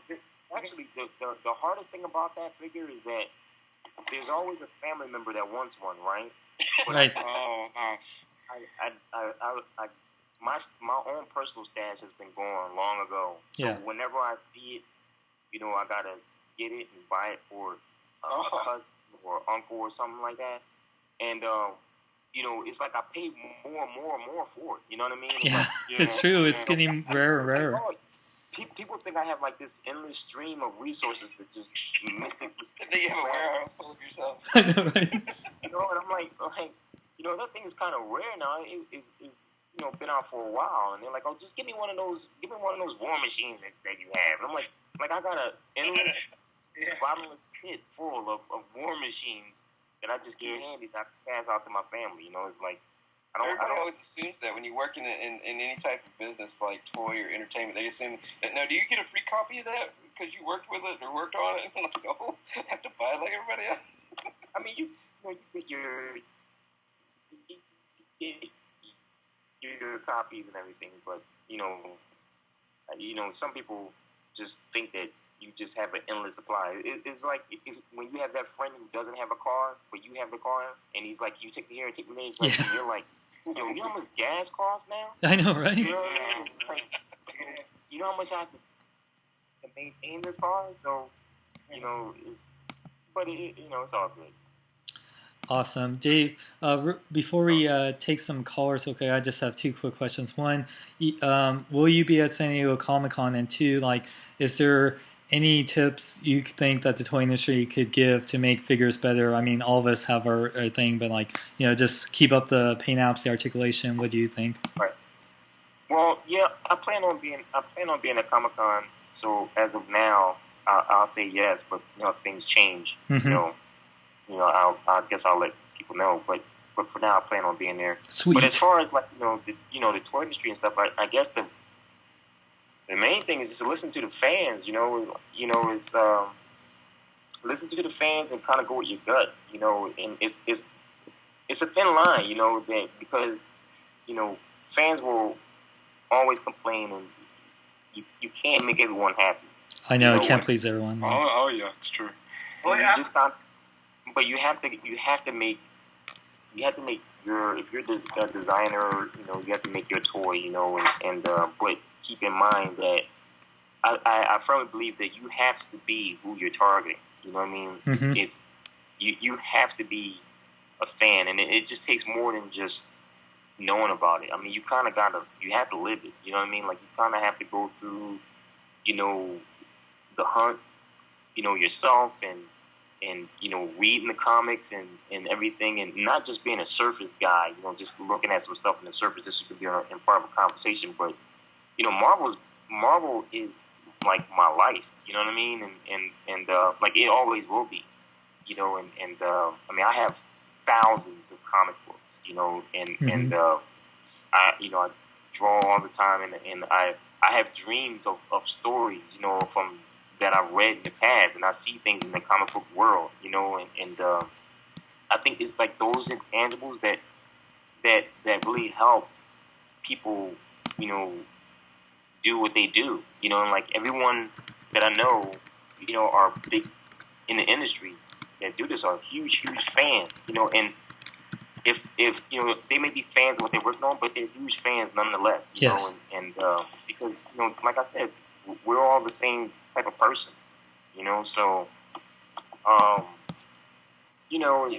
E: actually, the hardest thing about that figure is that there's always a family member that wants one, right? But
A: Right.
E: My own personal stash has been gone long ago.
A: Yeah.
E: So whenever I see it, you know, I gotta get it and buy it for a cousin or uncle or something like that. And you know, it's like I pay more and more for it. You know what I mean?
A: Yeah, it's true. It's getting rarer and rarer.
E: People think I have like this endless stream of resources that just mystically.
D: Then you have a warehouse full of yourself.
A: I know, right?
E: You know, and I'm like, you know, that thing is kind of rare now. It's you know, been out for a while, and they're like, oh, just give me one of those war machines that you have. And I'm like I got a endless bottomless pit full of war machines that I just get handy that I can pass out to my family. You know, it's like
D: Everybody always assumes that when you work in any type of business like toy or entertainment, they assume that. Now, do you get a free copy of that because you worked with it or worked on it? And like, no, I have to buy it like everybody else.
E: I mean, you get your copies and everything, but you know, some people just think that you just have an endless supply. It's like when you have that friend who doesn't have a car, but you have the car, and he's like, you take me here and take me there. Like, and you're like, yo, you know how much gas costs now?
A: I know, right?
E: You know what I mean? Like, you know how much I have to maintain this car? So, you know, you know, it's all good.
A: Awesome. Dave, before we take some callers, okay, I just have two quick questions. One, will you be at San Diego Comic-Con? And two, like, is there any tips you think that the toy industry could give to make figures better? I mean, all of us have our thing, but like, you know, just keep up the paint apps, the articulation. What do you think?
E: Right. Well, yeah, I plan on being at Comic-Con. So as of now, I'll say yes, but you know, if things change,
A: Mm-hmm.
E: you know, I guess I'll let people know. But for now, I plan on being there.
A: Sweet.
E: But as far as like the toy industry and stuff, I guess the main thing is just to listen to the fans. You know, it's listen to the fans and kind of go with your gut. You know, and it's a thin line. You know, that because you know fans will always complain, and you can't make everyone happy.
A: I know, you can't please everyone.
B: Oh yeah, it's true.
D: Well, yeah.
E: But you have to make your, if you're a designer, you know, you have to make your toy, you know, and but keep in mind that I firmly believe that you have to be who you're targeting. You know what I mean?
A: Mm-hmm.
E: You have to be a fan, and it just takes more than just knowing about it. I mean, you have to live it. You know what I mean? Like, you kind of have to go through, you know, the hunt, you know, yourself, and you know, reading the comics and everything, and not just being a surface guy, you know, just looking at some stuff on the surface. This could be in part of a conversation, but you know, Marvel is like my life. You know what I mean? And like it always will be. You know, and I mean, I have thousands of comic books. You know, and
A: Mm-hmm.
E: I draw all the time, and I I have dreams of stories, you know, from that I've read in the past, and I see things in the comic book world, you know, and I think it's like those intangibles that really help people, you know, do what they do, you know, and like everyone that I know, you know, are big in the industry that do this are huge fans, you know, and if you know, they may be fans of what they're working on, but they're huge fans nonetheless, you
A: Yes.
E: know, and because, you know, like I said, we're all the same type of person, you know, so you know,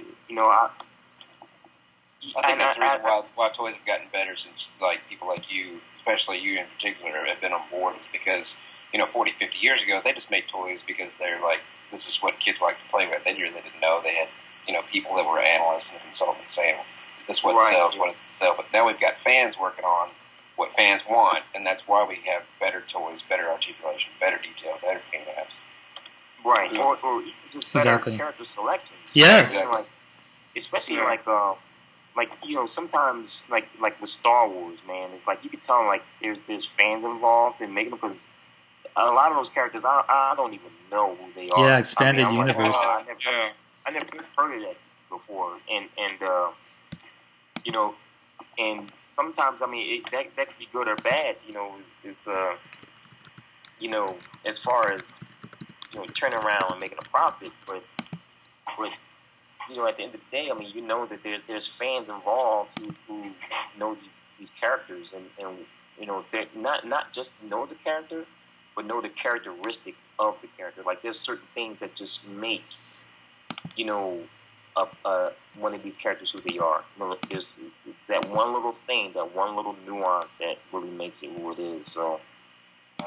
D: I think that's the reason why toys have gotten better since, like, people like you, especially you in particular, have been on board. Is because, you know, 40, 50 years ago, they just made toys because they're like, this is what kids like to play with. They really didn't know. They had, you know, people that were analysts and consultants saying, this is what sells, what it sells. But now we've got fans working on what fans want, and that's why we have better toys, better articulation, better detail, better paint-apps.
E: Right, or just better character selection.
A: Yes.
E: You know, like, especially like, you know, sometimes like with Star Wars, man, it's like you can tell like there's fans involved in making them, because a lot of those characters I don't even know who they are.
A: Yeah, expanded universe.
E: Like, I never heard of that before, and you know, and sometimes I mean that could be good or bad. You know, it's you know, as far as, you know, turning around and making a profit, but you know, at the end of the day, I mean, you know that there's fans involved who know these characters, and you know, they're not just know the character, but know the characteristics of the character. Like, there's certain things that just make, you know, one of these characters who they are. You know, there's that one little thing, that one little nuance that really makes it who it is. So,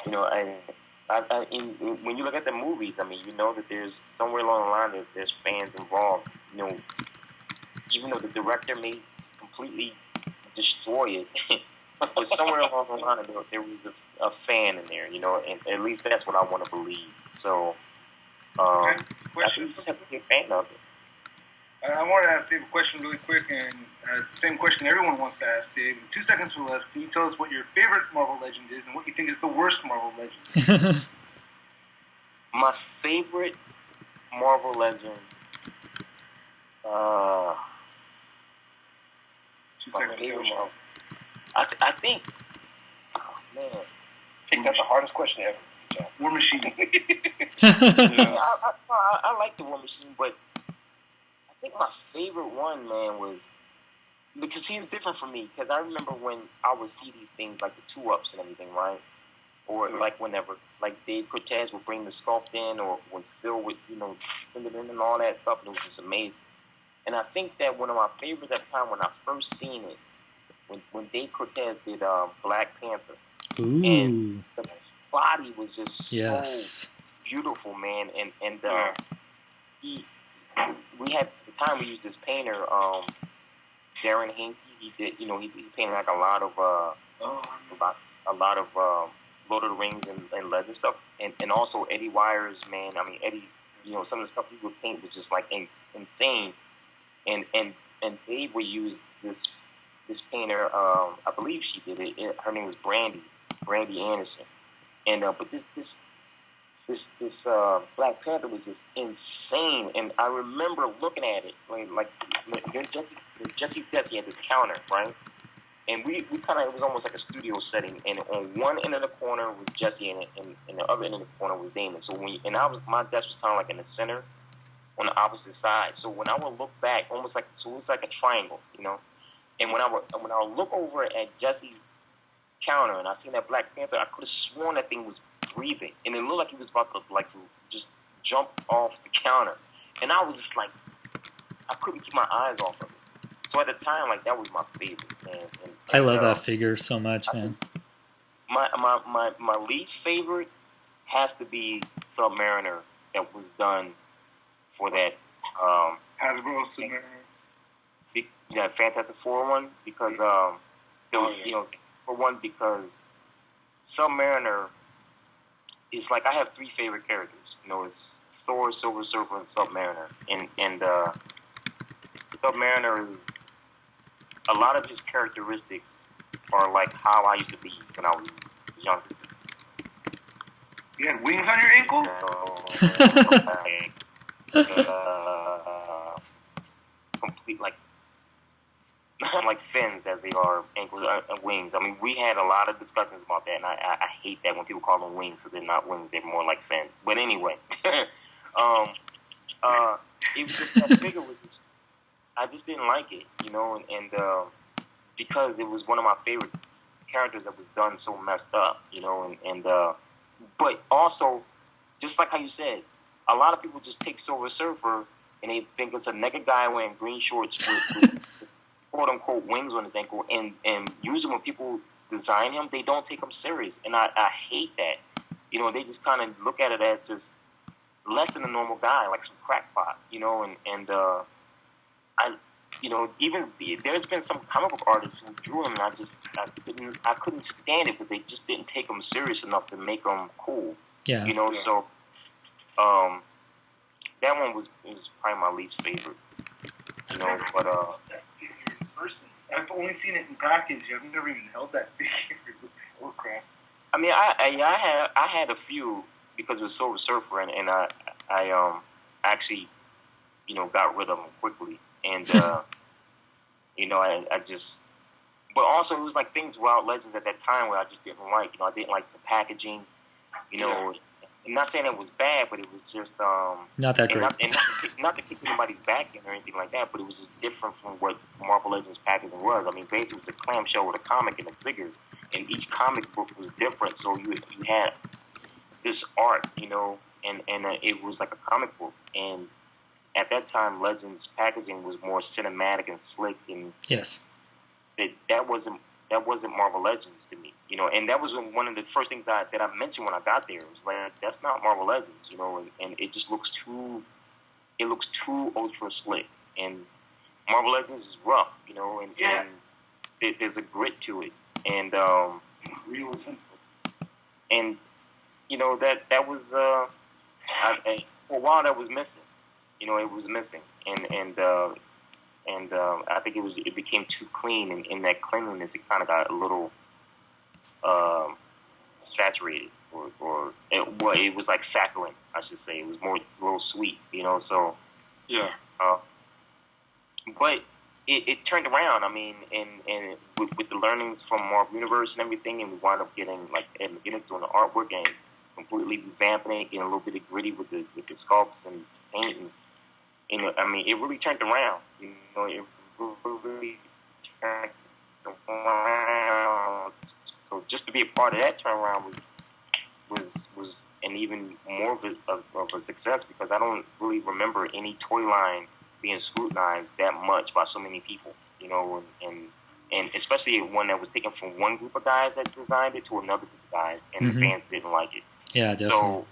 E: you know, when you look at the movies, I mean, you know that there's somewhere along the line that there's fans involved. You know, even though the director may completely destroy it, but somewhere along the line there was a fan in there. You know, and at least that's what I want to believe. So, I just have to be a fan of it.
F: I wanted to ask Dave a question really quick, and same question everyone wants to ask Dave. In 2 seconds or less, can you tell us what your favorite Marvel legend is and what you think is the worst Marvel legend?
E: My favorite Marvel legend.
F: 2 seconds.
E: I think. Oh man,
D: Picked up the hardest question ever. Yeah.
F: War Machine.
E: Yeah, I like the War Machine, but I think my favorite one, man, was, because he's different from me. Because I remember when I would see these things like the 2-ups and everything, right? Or like whenever, like Dave Cortez would bring the sculpt in, or when Phil would, you know, send it in and all that stuff, and it was just amazing. And I think that one of my favorites at the time when I first seen it, when Dave Cortez did Black Panther, and the body was just so beautiful, man. And we had, at the time we used this painter, Darren Hinkie. He did, you know, he painted like a lot of Lord of the Rings and Legend stuff, and also Eddie Wires, man. I mean, Eddie, you know, some of the stuff he would paint was just like insane. And Dave would use this painter. I believe she did it. Her name was Brandy Anderson. And but this Black Panther was just insane. And I remember looking at it like Jesse had this counter, right? And we kind of, it was almost like a studio setting. And on one end of the corner was Jesse, and the other end of the corner was Damon. So my desk was kind of like in the center, on the opposite side. So when I would look back, almost like, so it was like a triangle, you know. And when I would look over at Jesse's counter and I seen that Black Panther, I could have sworn that thing was breathing, and it looked like he was about to like just jump off the counter. And I was just like, I couldn't keep my eyes off of it. So at the time, like, that was my favorite, man. And
A: I love that figure so much, man.
E: My least favorite has to be Submariner, that was done for that
F: Hasbro Submariner.
E: That Fantastic Four one, because there was, you know, for one, because Submariner is like, I have 3 favorite characters. You know, it's Thor, Silver Surfer, and Submariner. And Submariner is, a lot of his characteristics are like how I used to be when I was younger.
F: You had wings on your ankle?
E: Complete like fins as they are ankles and wings. I mean, we had a lot of discussions about that, and I hate that when people call them wings because they're not wings; they're more like fins. But anyway, it was just that figure was just, I just didn't like it, you know, and because it was one of my favorite characters that was done so messed up, you know, and but also just like how you said, a lot of people just take Silver Surfer and they think it's a naked guy wearing green shorts with quote unquote wings on his ankle, and usually when people design him, they don't take him serious, and I hate that. You know, they just kind of look at it as just less than a normal guy, like some crackpot, you know, and I, you know, even there's been some comic book artists who drew him, and I couldn't stand it, but they just didn't take him serious enough to make him cool.
A: Yeah.
E: You know, so that one was probably my least favorite. You know, but
F: in person. I've only seen it in package. I've never even held that figure. Oh crap!
E: I mean, I had a few because it was Silver Surfer, and I actually, you know, got rid of them quickly, and you know, I just. But also, it was like things Wild Legends at that time where I just didn't like. You know, I didn't like the packaging. You know, I'm not saying it was bad, but it was just
A: not that great.
E: Not to kick anybody's back in or anything like that, but it was just different from what Marvel Legends packaging was. I mean, basically, it was a clamshell with a comic and the figures, and each comic book was different. So you had this art, you know, and it was like a comic book. And at that time, Legends packaging was more cinematic and slick, and
A: yes,
E: that wasn't Marvel Legends to me, you know, and that was one of the first things that I mentioned when I got there. It was like, that's not Marvel Legends, you know, and it just looks too ultra slick, and Marvel Legends is rough, you know, and there's a grit to it, and
F: real simple.
E: And you know that was for a while that was missing, you know, it was missing, and I think it became too clean, and in that cleanliness, it kind of got a little saturated, or it was like saccharine, I should say. It was more a little sweet, you know. So
B: yeah.
E: But it turned around. I mean, and with the learnings from Marvel Universe and everything, and we wound up getting like Ed McGuinness doing the artwork and completely revamping it, getting a little bit of gritty with the sculpts and paint and. You know, I mean, it really turned around. You know, it really turned around. So just to be a part of that turnaround was an even more of a success, because I don't really remember any toy line being scrutinized that much by so many people. You know, and especially one that was taken from one group of guys that designed it to another group of guys, and the fans didn't like it.
A: Yeah, definitely.
E: So,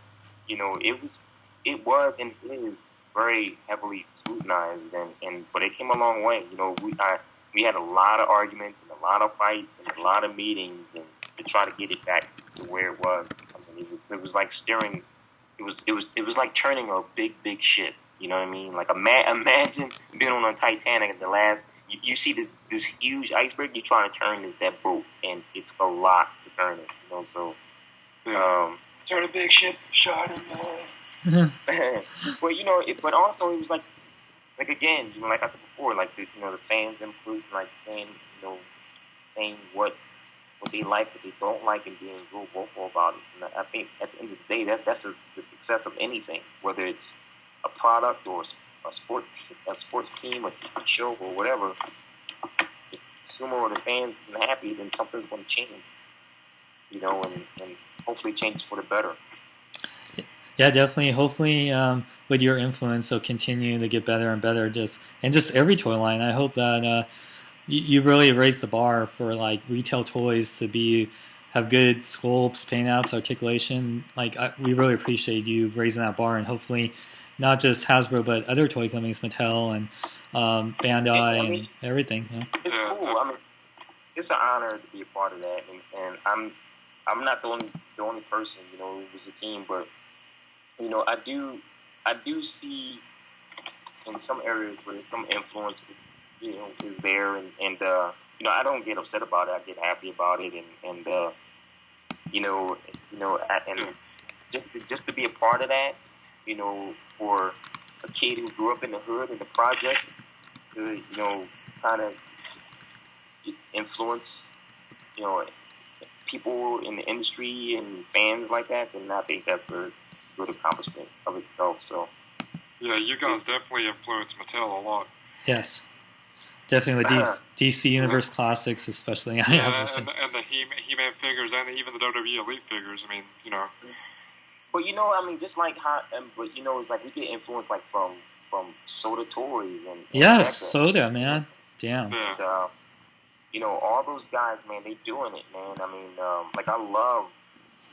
E: you know, it was and is very heavily scrutinized, but it came a long way. You know, we had a lot of arguments and a lot of fights and a lot of meetings and to try to get it back to where it was. I mean, it was like steering. It was like turning a big ship. You know what I mean? Like imagine being on a Titanic at the last. You see this huge iceberg. You're trying to turn that boat, and it's a lot to turn it. You know, so
D: turn a big ship, shot him.
E: Well, you know, but also it was like again, you know, like I said before, like the fans input, like saying what they like, what they don't like, and being real vocal about it. And I think at the end of the day, that's the success of anything, whether it's a product or a sports team, a show, or whatever. If the consumer or the fans isn't happy, then something's going to change. You know, and hopefully change for the better.
A: Yeah, definitely. Hopefully, with your influence, it'll continue to get better and better. Just every toy line. I hope that you really raised the bar for like retail toys to have good sculpts, paint apps, articulation. Like we really appreciate you raising that bar, and hopefully, not just Hasbro but other toy companies, Mattel and Bandai and everything. Yeah.
E: It's cool. I mean, it's an honor to be a part of that, and I'm not the only person. You know, it was a team, but. You know, I do see in some areas where some influence, you know, is there, and you know, I don't get upset about it. I get happy about it, and you know, and just to be a part of that, for a kid who grew up in the hood in the project to kind of influence people in the industry and fans like that, then I think that's a good accomplishment of itself. So
B: yeah, you guys definitely influenced Mattel a lot.
A: Yes. Definitely with DC Universe Classics, especially. I have this.
B: And the He-Man figures and even the WWE Elite figures. I mean,
E: But I mean, just like how, but it's like we get influenced like from Soda Toys and
A: yes, Soda, man. Damn.
B: Yeah.
E: And, all those guys, man, they doing it, man. I mean, like I love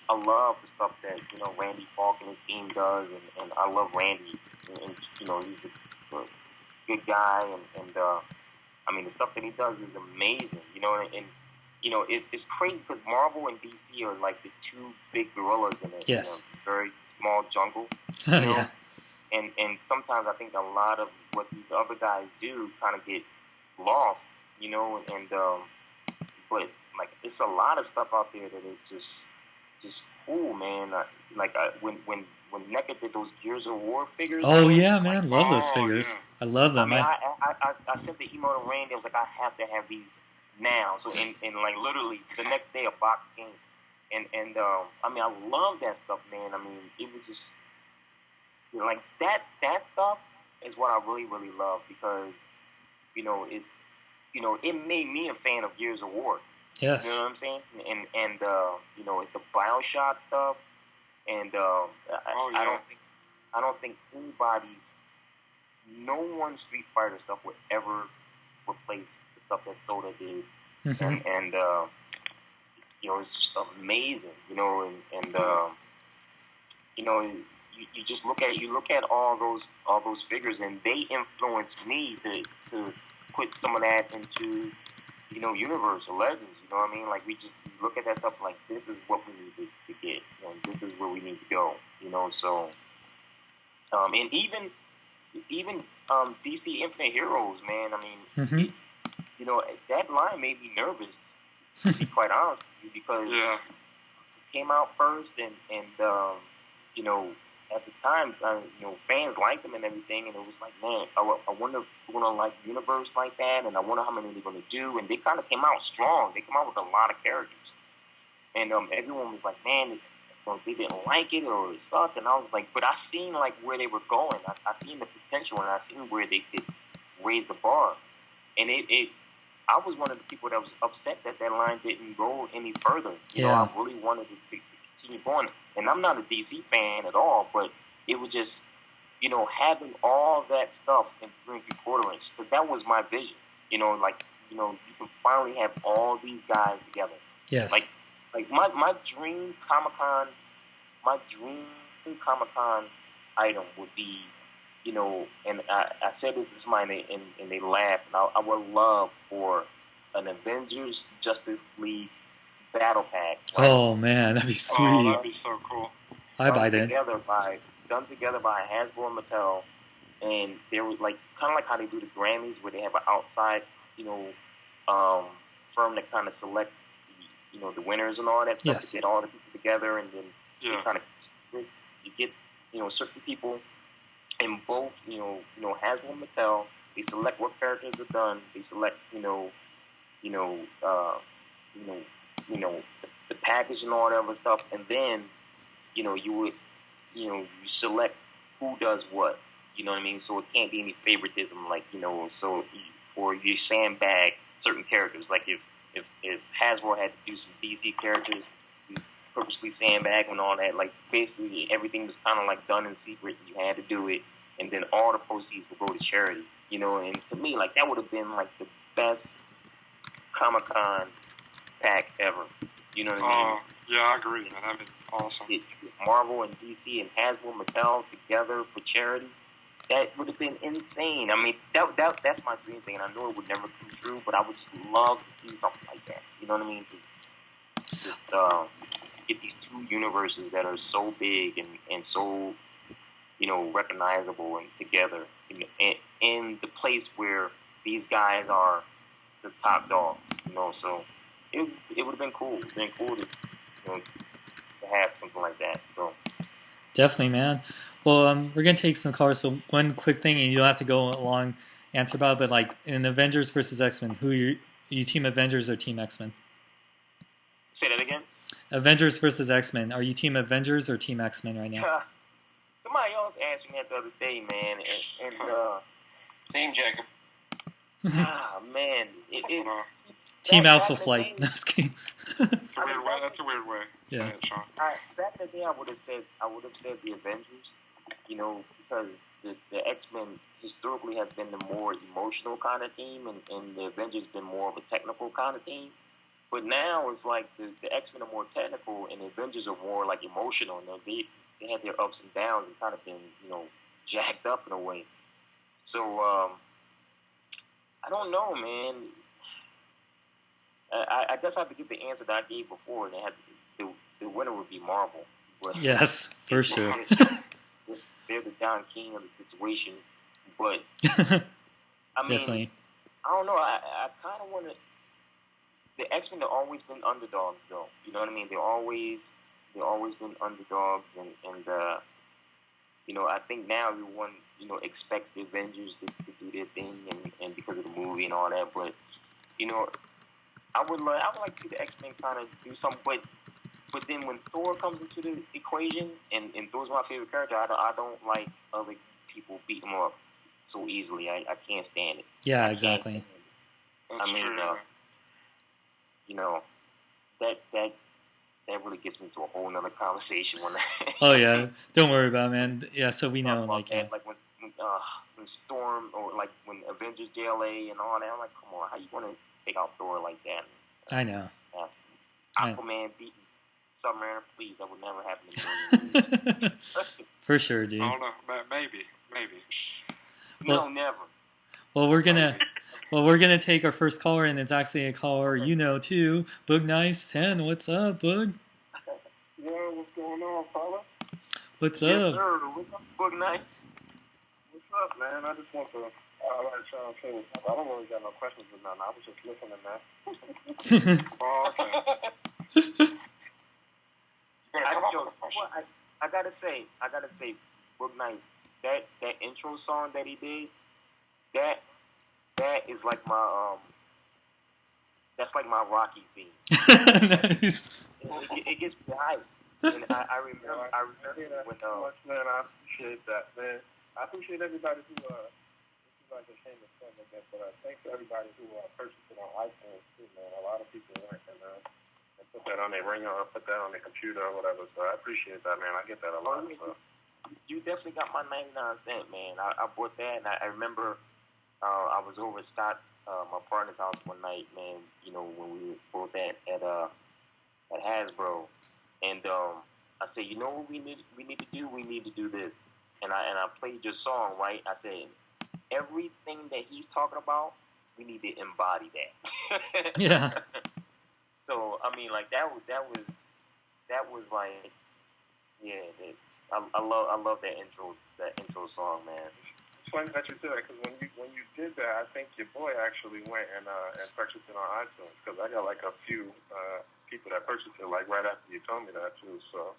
E: the stuff that Randy Falk and his team does, and I love Randy, and he's a good guy, and I mean the stuff that he does is amazing, and it's crazy because Marvel and DC are like the two big gorillas in a very small jungle,
A: Yeah.
E: And sometimes I think a lot of what these other guys do kind of get lost, and but like it's a lot of stuff out there that is just cool, man. When NECA did those Gears of War figures.
A: Oh yeah, man, love those figures.
B: Yeah.
A: I love them.
E: I mean, I sent the email to Randy. I was like, I have to have these now. So and like literally the next day a box came, and I mean I love that stuff, man. I mean it was just like that stuff is what I really really love because it made me a fan of Gears of War.
A: Yes.
E: You know what I'm saying? And it's the BioShock stuff, and I don't think anybody, no one Street Fighter stuff would ever replace the stuff that Soda did,
A: Mm-hmm.
E: and it's just amazing, and you just look at all those figures, and they influenced me to put some of that into Universe or Legends. You know what I mean? Like we look at that stuff like this is what we need to get, this is where we need to go. So and even DC Infinite Heroes, man. I mean,
A: Mm-hmm.
E: That line made me nervous, to be quite honest with you, because it came out first, and at the time, fans liked them and everything, and it was like, man, I wonder if we're gonna like Universe like that, and I wonder how many they're gonna do. And they kind of came out strong. They came out with a lot of characters, and everyone was like, man, they didn't like it or it sucked, and I was like, but I seen like where they were going. I seen the potential, and I seen where they could raise the bar, and I was one of the people that was upset that line didn't go any further. I really wanted to continue going. And I'm not a DC fan at all, but it was just, having all that stuff in 3 3/4 inch, because that was my vision. You can finally have all these guys together.
A: Yes.
E: Like my dream Comic-Con item would be, and I said this to somebody and they laughed, and I would love for an Avengers Justice League battle pack.
A: Right? Oh man, that'd be sweet.
B: Oh, that'd be so cool.
A: I buy that.
E: Done together by Hasbro and Mattel, and there was like kind of like how they do the Grammys, where they have an outside, firm that kind of select, the winners and all that stuff.
A: Yes.
E: To get all the people together, and then
B: Yeah.
E: you kind of you get certain people in both, Hasbro and Mattel. They select what characters are done. They select, the package and all that other stuff, and then, you would, you select who does what. You know what I mean? So it can't be any favoritism, like, or you sandbag certain characters. Like if Hasbro had to do some DC characters, you purposely sandbag and all that. Like basically everything was kind of like done in secret. You had to do it, and then all the proceeds would go to charity. And to me, like that would have been like the best Comic-Con pack ever. You know what I mean?
B: Yeah, I agree, man. That'd be awesome.
E: Marvel and DC and Hasbro, Mattel together for charity. That would have been insane. I mean, that's my dream thing, and I know it would never come true, but I would just love to see something like that. You know what I mean? Just get these two universes that are so big and so, recognizable and together in the place where these guys are the top dogs. So it would have been cool. It would have been cool to have something like that. So
A: Definitely, man. Well, we're gonna take some callers, but one quick thing, and you don't have to go a long answer about it, but like in Avengers versus X-Men, you team Avengers or team X-Men?
E: Say that again.
A: Avengers versus X-Men. Are you team Avengers or team X-Men right now?
E: Somebody else asked me that the other day, man, and
D: Team Jacob.
E: man, it
A: Team Alpha Flight. No, I was kidding.
B: That's a weird way.
A: Yeah.
B: Go ahead, Sean.
E: Back in the day, I would have said the Avengers, because the X-Men historically have been the more emotional kind of team, and the Avengers been more of a technical kind of team. But now it's like the X-Men are more technical, and the Avengers are more like emotional. And they have their ups and downs and kind of been jacked up in a way. So I don't know, man. I guess I have to give the answer that I gave before, and the winner would be Marvel. But
A: Yes, for sure.
E: They're the Don King of the situation. But I mean,
A: Definitely.
E: I don't know. I kind of want to. The X-Men have always been underdogs, though. You know what I mean? They've always been underdogs, and I think now everyone expects the Avengers to do their thing, and because of the movie and all that. But I would like to see the X-Men kind of do something, but then when Thor comes into the equation, and Thor's my favorite character, I don't like other people beat him up so easily. I can't stand it.
A: Yeah, exactly.
E: I mean, that really gets me to a whole nother conversation when.
A: Oh yeah, don't worry about it, man. Yeah, so we know,
E: like when Storm or like when Avengers JLA and all that. I'm like, come on, how you want to take out Thor like that?
A: I know.
E: Aquaman beating Submariner, please, that would never happen in the
A: For sure, dude.
B: I don't know. Maybe.
E: No, never.
A: Well, we're gonna take our first caller, and it's actually a caller too. Boog Nice 10. What's up, Boog?
G: Yeah, what's going on, fella?
A: What's
E: Yes,
A: up?
E: sir. What's up, Book Night?
G: What's up, man? I just want to let Sean finish. I don't really got no questions or nothing. I was just listening, man.
B: Oh, okay.
E: I gotta say, Book Night, that intro song that he did, that is like my that's like my Rocky theme.
A: Nice.
E: It gets me hyped. And I remember when
G: much, man. I appreciate that, man. I appreciate everybody who this is like a shameless plug, I guess, but thanks to everybody who purchased it on iTunes too, man. A lot of people went and put that on their ringer or put that on their computer or whatever. So I appreciate that, man. I get that a lot. So.
E: You definitely got my 99 cents, man. I bought that, and I remember I was over at Scott, my partner's house one night, man. When we were both at Hasbro, and I said, what we need to do? We need to do this, and I played your song, right? I said, everything that he's talking about, we need to embody that.
A: Yeah.
E: So I mean, like that was like, yeah. I love that intro song, man.
G: It's funny that you said that because when you did that, I think your boy actually went and purchased it on iTunes because I got like a few people that purchased it like right after you told me that too. So.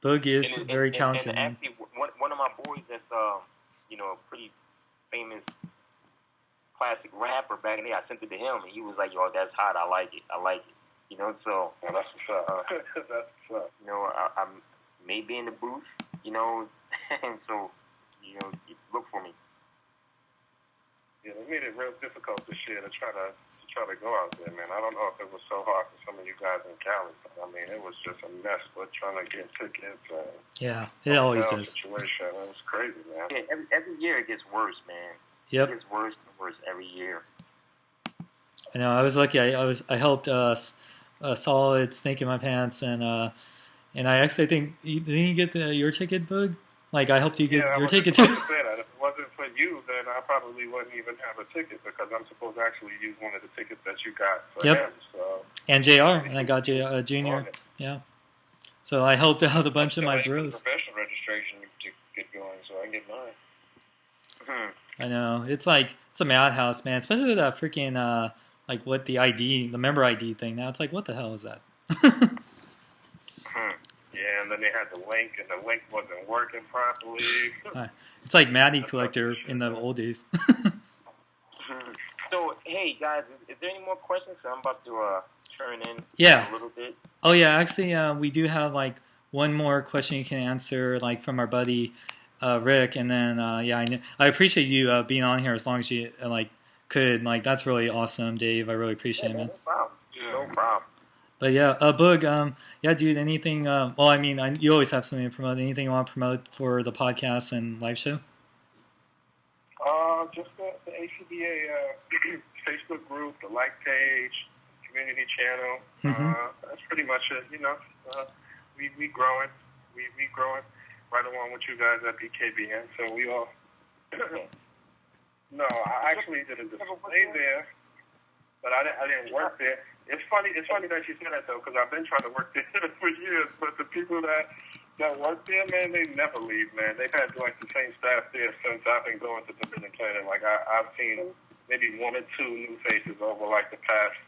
A: Boog is very talented.
E: And actually, one of my boys that's a pretty famous classic rapper back in the day, I sent it to him and he was like, "Yo, that's hot. I like it. So.
G: Yeah, that's what's up. That's what's up.
E: I may be in the booth, and so, you look for me.
G: Yeah, they made it real difficult this year to try to go out there, man. I don't know if it was so hard for some of you guys in Cali, but I mean, it was just a mess with trying to get tickets.
A: Yeah, it always is.
G: Situation. It was crazy, man.
E: Yeah, every year it gets worse, man.
A: Yep.
E: It gets worse and worse every year.
A: I know. I was lucky. I helped Solid Snake in My Pants, and I actually think didn't you get your ticket, Boog? Like I helped you get your ticket too.
G: If it wasn't for you, then I probably wouldn't even have a ticket because I'm supposed to actually use one of the tickets that you got for him. So.
A: And JR, and I got Junior. Yeah. So I helped out a bunch of my bros.
D: Professional registration to get going, so I can get mine.
A: I know. It's a madhouse, man. Especially with that freaking the member ID thing. Now it's like, what the hell is that?
G: and then they had the link, and the link wasn't working properly.
A: It's like Maddie Collector in the old days.
E: So, hey guys, is there any more questions? I'm about to turn in
A: Yeah.
E: a little bit.
A: Oh yeah, actually, we do have like one more question you can answer, like from our buddy Rick, and then yeah, I appreciate you being on here as long as you could. Like that's really awesome, Dave. I really appreciate it, man.
E: No problem. No problem.
A: But yeah, Boog, yeah, dude, anything? Well, I mean, you always have something to promote. Anything you want to promote for the podcast and live show?
G: Just the ACBA Facebook group, the like page, community channel. That's pretty much it. You know, we growing. We growing right along with you guys at BKBN. So we all. No, I actually did a display there, but I didn't work there. It's funny that you said that though, because I've been trying to work there for years. But the people that work there, man, they never leave, man. They've had like the same staff there since I've been going to Dominican. Like I've seen maybe 1 or 2 new faces over like the past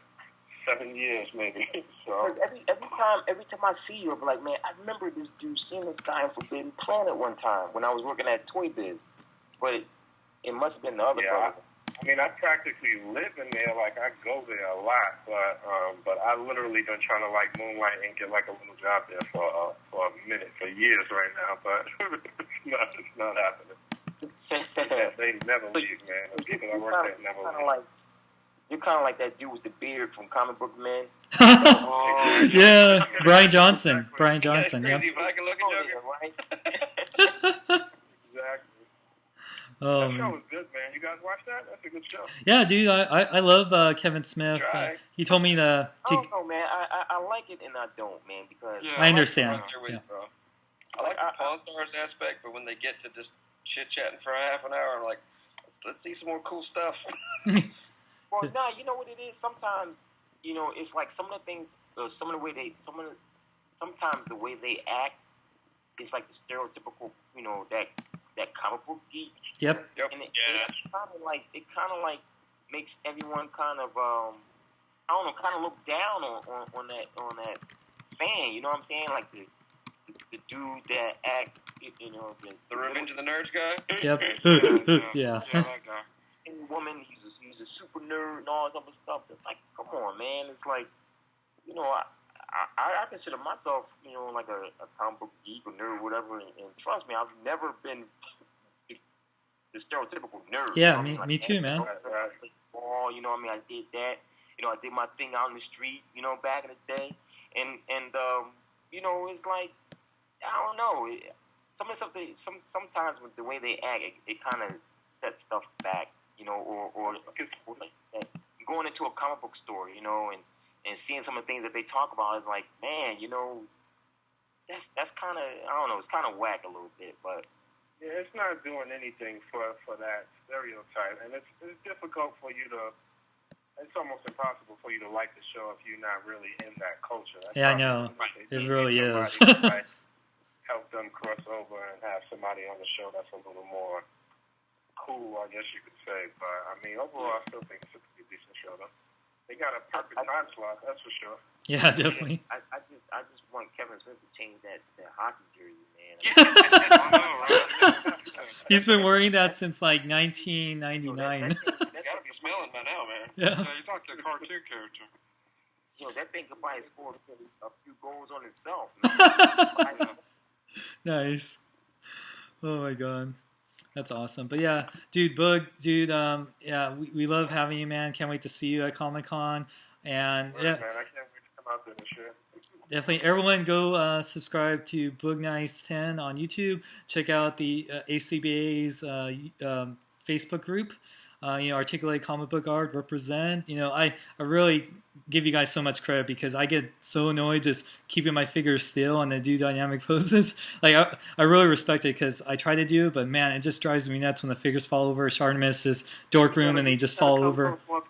G: 7 years, maybe. So
E: every time I see you, I'm like, man, I remember this dude seeing this guy in Forbidden Planet one time when I was working at Toy Biz, but it must have been the other brother.
G: I mean, I practically live in there. Like, I go there a lot, but I literally been trying to like moonlight and get like a little job there for a minute, for years right now. But it's not happening. They never leave, man. The people that work there never leave.
E: You're kind of like that dude with the beard from Comic Book Man.
A: Yeah, Brian Johnson. Brian Johnson. Yep.
G: Exactly.
A: Oh,
G: that show was good, man. You guys watch that? That's a good show.
A: Yeah, dude, I love Kevin Smith. He told me to.
E: I don't know, man. I like it and I don't, man, because
A: I understand.
H: Yeah. I like the Pawn Stars aspect, but when they get to just chit chatting for half an hour, I'm like, let's see some more cool stuff.
E: Well, no, you know what it is. Sometimes, you know, it's like some of the things, sometimes the way they act, it's like the stereotypical, you know, that comic book geek.
A: Yep.
E: And it kind of like makes everyone kind of I don't know, kind of look down on that fan. You know what I'm saying? Like the dude that acts, you know,
H: the Revenge of the Nerds guy.
A: Yep.
H: Yeah, that guy.
E: And woman, he's a super nerd and all this other stuff. It's like, come on, man. It's like, you know, I consider myself, you know, like a comic book geek or nerd or whatever. And trust me, I've never been the stereotypical nerd.
A: Yeah,
E: you know
A: me too, man.
E: Ball, you know what I mean? I did that. You know, I did my thing out in the street, you know, back in the day. And you know, it's like, I don't know. Sometimes with the way they act, it kind of sets stuff back, you know, or like going into a comic book store, you know, and seeing some of the things that they talk about is like, man, you know, that's kind of, I don't know, it's kind of whack a little bit, but
G: yeah, it's not doing anything for that stereotype, and it's difficult for you to. It's almost impossible for you to like the show if you're not really in that culture. That's
A: I know. It really is.
G: Help them cross over and have somebody on the show that's a little more cool, I guess you could say. But I mean, overall, I still think it's a pretty decent show, though. They got a perfect time slot, that's for sure.
A: Yeah, definitely.
E: I just want Kevin Smith to change that hockey jersey, man.
A: He's been wearing that since like 1999.
H: You gotta be smelling by now, man.
A: Yeah.
H: You talk to a cartoon character.
E: Yo, that thing could probably score a few goals on itself, man.
A: Nice. Oh my god. That's awesome. But yeah, dude, Boog, dude, yeah, we love having you, man. Can't wait to see you at Comic-Con. And
G: yeah, man, I can't wait to come out there this year.
A: Definitely, everyone go subscribe to Boog Nice 10 on YouTube. Check out the ACBA's Facebook group. You know, Articulate Comic Book Art, represent. You know, I really give you guys so much credit because I get so annoyed just keeping my fingers still and then do dynamic poses. Like, I really respect it because I try to do it, but man, it just drives me nuts when the figures fall over. Shartimus' dork room and they just fall over.
G: And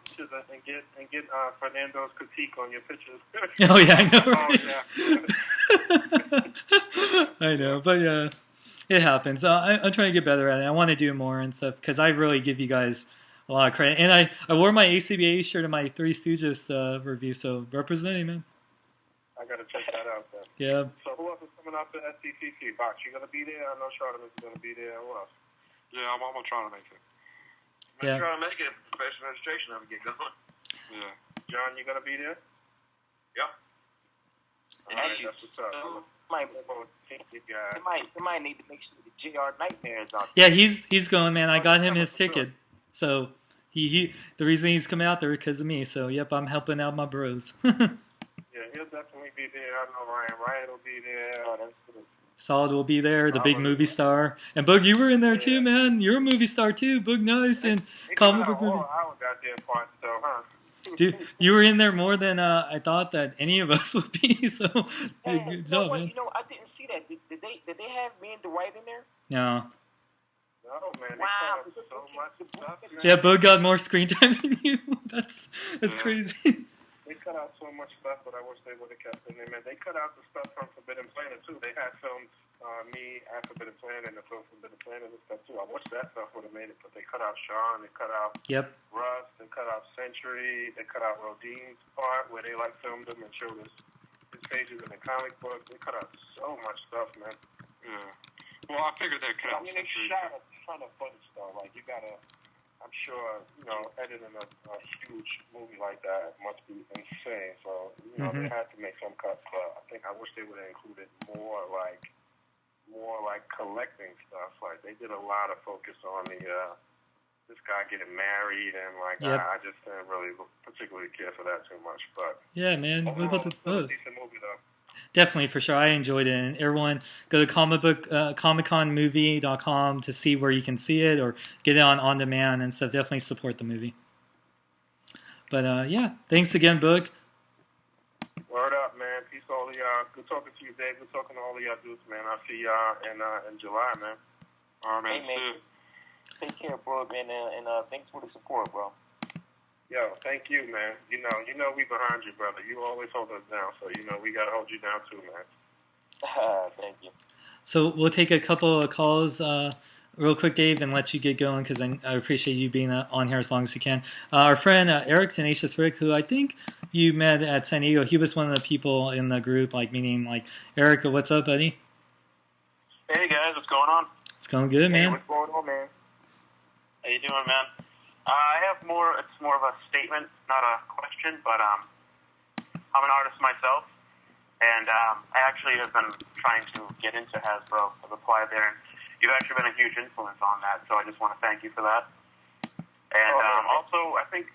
G: get Fernando's critique on your pictures.
A: Oh yeah, I know. Right? I know, but yeah, it happens. I'm trying to get better at it. I want to do more and stuff because I really give you guys a lot of credit. And I wore my ACBA shirt in my Three Stooges review, so representing, man.
G: I gotta check that out then.
A: Yeah.
G: So who else is coming out to STCC? Box, you gonna be there? I know Charlamagne is gonna be there. Who else?
B: Yeah, I'm gonna try to make it.
A: Yeah.
H: Try to make it. Professional registration. I'm gonna get going.
B: Yeah.
G: John, you gonna be there?
H: Yeah.
G: All right, that's what's up.
E: They might need to make sure the JR Nightmares out.
A: Yeah, he's going, man. I got him his ticket. So he the reason he's coming out there because of me. So yep, I'm helping out my bros.
G: Yeah, he'll definitely be there. I know Ryan. Ryan will be there.
E: Oh, that's good.
A: Solid will be there, the big movie star. And Boog, you were in there too, man. You're a movie star too. Boog, nice. And comic book movie.
G: I got there part though, huh?
A: Dude, you were in there more than I thought that any of us would be. So
E: Hey,
A: good job, man.
E: You know, I didn't see that. Did they have me and Dwight in there?
A: No.
G: No, man. They
E: Wow.
G: cut up so much stuff, man.
A: Yeah, Boog got more screen time than you. That's crazy.
G: They cut out so much stuff, but I wish they would have kept in there, man. They cut out the stuff from Forbidden Planet, too. They had filmed me at Forbidden Planet and the film Forbidden Planet and stuff, too. I wish that stuff would have made it, but they cut out Sean, they cut out Russ, they cut out Century, they cut out Rodine's part where they, like, filmed him and showed his pages in the comic book. They cut out so much stuff, man.
B: Yeah. Well, I figured they'd cut out
G: I mean, they
B: Century.
G: shot a ton of footage, though. Like, you gotta... I'm sure, editing a huge movie like that must be insane. So, they had to make some cuts. But I wish they would have included more like collecting stuff. Like they did a lot of focus on this guy getting married, and I just didn't really particularly care for that too much. But
A: yeah, man. What about the buzz?
G: Decent movie though.
A: Definitely, for sure. I enjoyed it. And everyone, go to comicconmovie.com to see where you can see it or get it on demand and stuff. Definitely support the movie. But, yeah, thanks again, Boog.
G: Word up, man. Peace to all of y'all. Good talking to you, Dave. Good talking to all of y'all dudes, man. I'll see y'all in July, man.
B: All right, man.
E: Hey, man. Take care, bro, man. And thanks for the support, bro.
G: Yo, thank you, man. You know we behind you, brother. You always hold us down, so we gotta hold you down too, man.
E: Thank you.
A: So we'll take a couple of calls real quick, Dave, and let you get going because I appreciate you being on here as long as you can. Our friend Eric, Tenacious Rick, who I think you met at San Diego, he was one of the people in the group, Eric, what's up, buddy?
I: Hey, guys, what's going on?
A: It's going good, man.
E: Hey, what's going on, man?
I: How you doing, man? I have it's more of a statement, not a question, but I'm an artist myself, and I actually have been trying to get into Hasbro. I've applied there, and you've actually been a huge influence on that, so I just want to thank you for that. And also, I think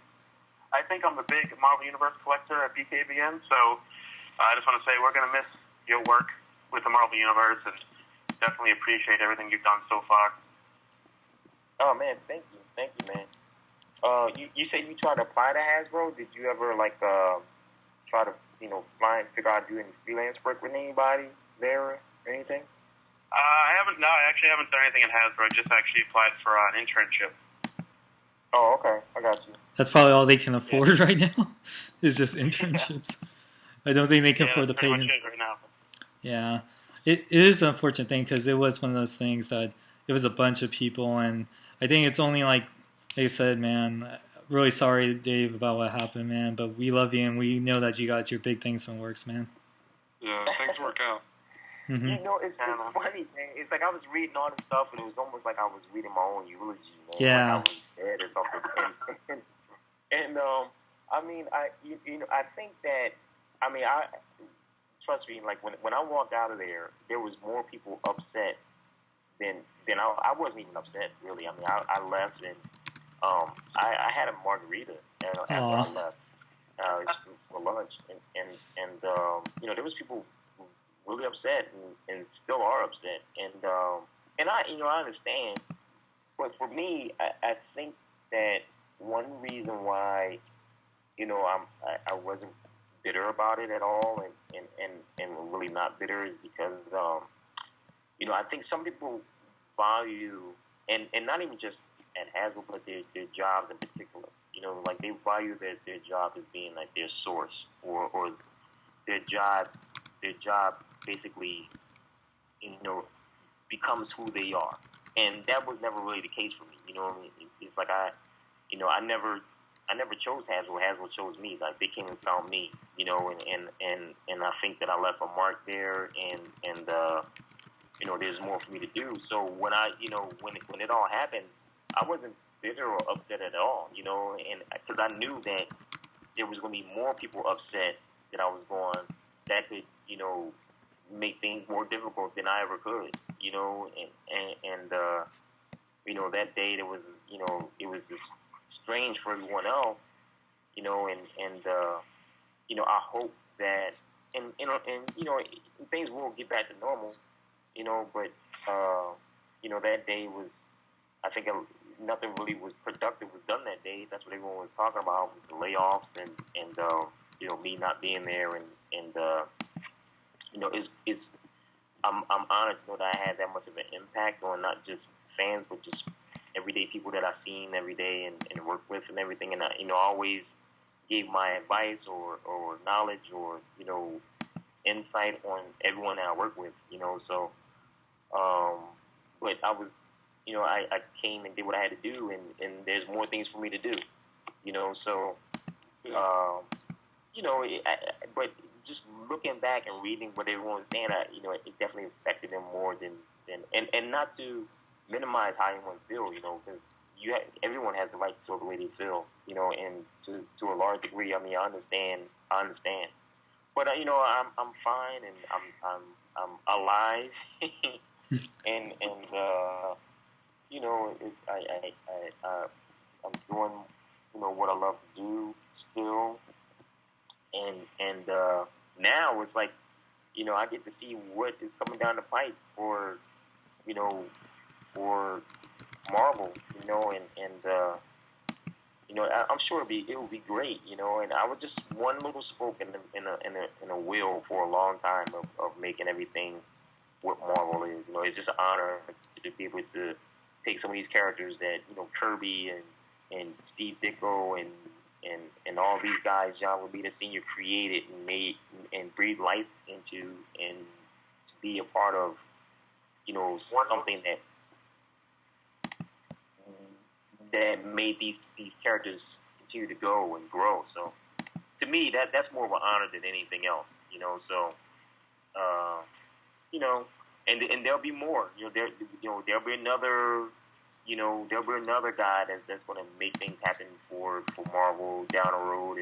I: I'm a big Marvel Universe collector at BKBN, so I just want to say we're going to miss your work with the Marvel Universe, and definitely appreciate everything you've done so far.
E: Oh, man, thank you, man. You said you tried to apply to Hasbro. Did you ever try to figure out doing freelance work with anybody there or anything?
I: I haven't. No, I actually haven't done anything in Hasbro. I just actually applied for an internship.
E: Oh, okay, I got you.
A: That's probably all they can afford right now. Is just internships. I don't think they can afford the payment.
I: Right now.
A: Yeah, it is an unfortunate thing because it was one of those things that it was a bunch of people, and I think it's only like I said, man. Really sorry, Dave, about what happened, man. But we love you, and we know that you got your big things in the works, man.
B: Yeah, things work out.
A: Mm-hmm.
E: It's funny, man. It's like I was reading all this stuff, and it was almost like I was reading my own eulogy, man.
A: Yeah.
E: Like I was dead or something. And I think that, I trust me, like when I walked out of there was more people upset than I wasn't even upset, really. I mean, I left and I had a margarita after I left for lunch, and there was people really upset and still are upset, and I understand, but for me, I think that one reason why I wasn't bitter about it at all, and really not bitter is because I think some people value and not even just at Hasbro, but their jobs in particular. Like they value their job as being like their source, or their job basically, becomes who they are. And that was never really the case for me. It's like I never I never chose Hasbro. Hasbro chose me. Like they came and found me, you know, and I think that I left a mark there, and you know, there's more for me to do. So when I, you know, when it all happened, I wasn't bitter or upset at all, you know, and because I knew that there was going to be more people upset that I was gone that could, you know, make things more difficult than I ever could, you know, and you know, that day there was, you know, it was just strange for everyone else, you know, and you know, I hope that, and you know, things will get back to normal, you know, but you know, that day was, I think nothing really was productive was done that day. That's what everyone was talking about, was the layoffs and you know, me not being there, and you know, it's I'm honored to know that I had that much of an impact on not just fans, but just everyday people that I've seen every day and work with and everything. And I, you know, always gave my advice or knowledge or, you know, insight on everyone that I work with, you know. So, but I was, you know, I came and did what I had to do, and there's more things for me to do, you know. So, you know, but just looking back and reading what everyone was saying, you know, it definitely affected them more than and not to minimize how anyone feels, you know, because everyone has the right to feel the way they feel, you know, and to a large degree, I mean, I understand, but you know, I'm fine, and I'm alive, and you know, I'm doing, you know, what I love to do still, and now it's like, you know, I get to see what is coming down the pipe for, you know, for Marvel, you know, and you know, I'm sure it will be great, you know, and I was just one little spoke in a wheel for a long time of making everything what Marvel is. You know, it's just an honor to be able to take some of these characters that, you know, Kirby and Steve Ditko and all these guys, John Romita Sr. created and made and breathed life into, and to be a part of, you know, something that made these characters continue to go and grow. So to me, that's more of an honor than anything else, you know. So you know, and there'll be more. You know, there'll be another. You know, there'll be another guy that's going to make things happen for Marvel down the road,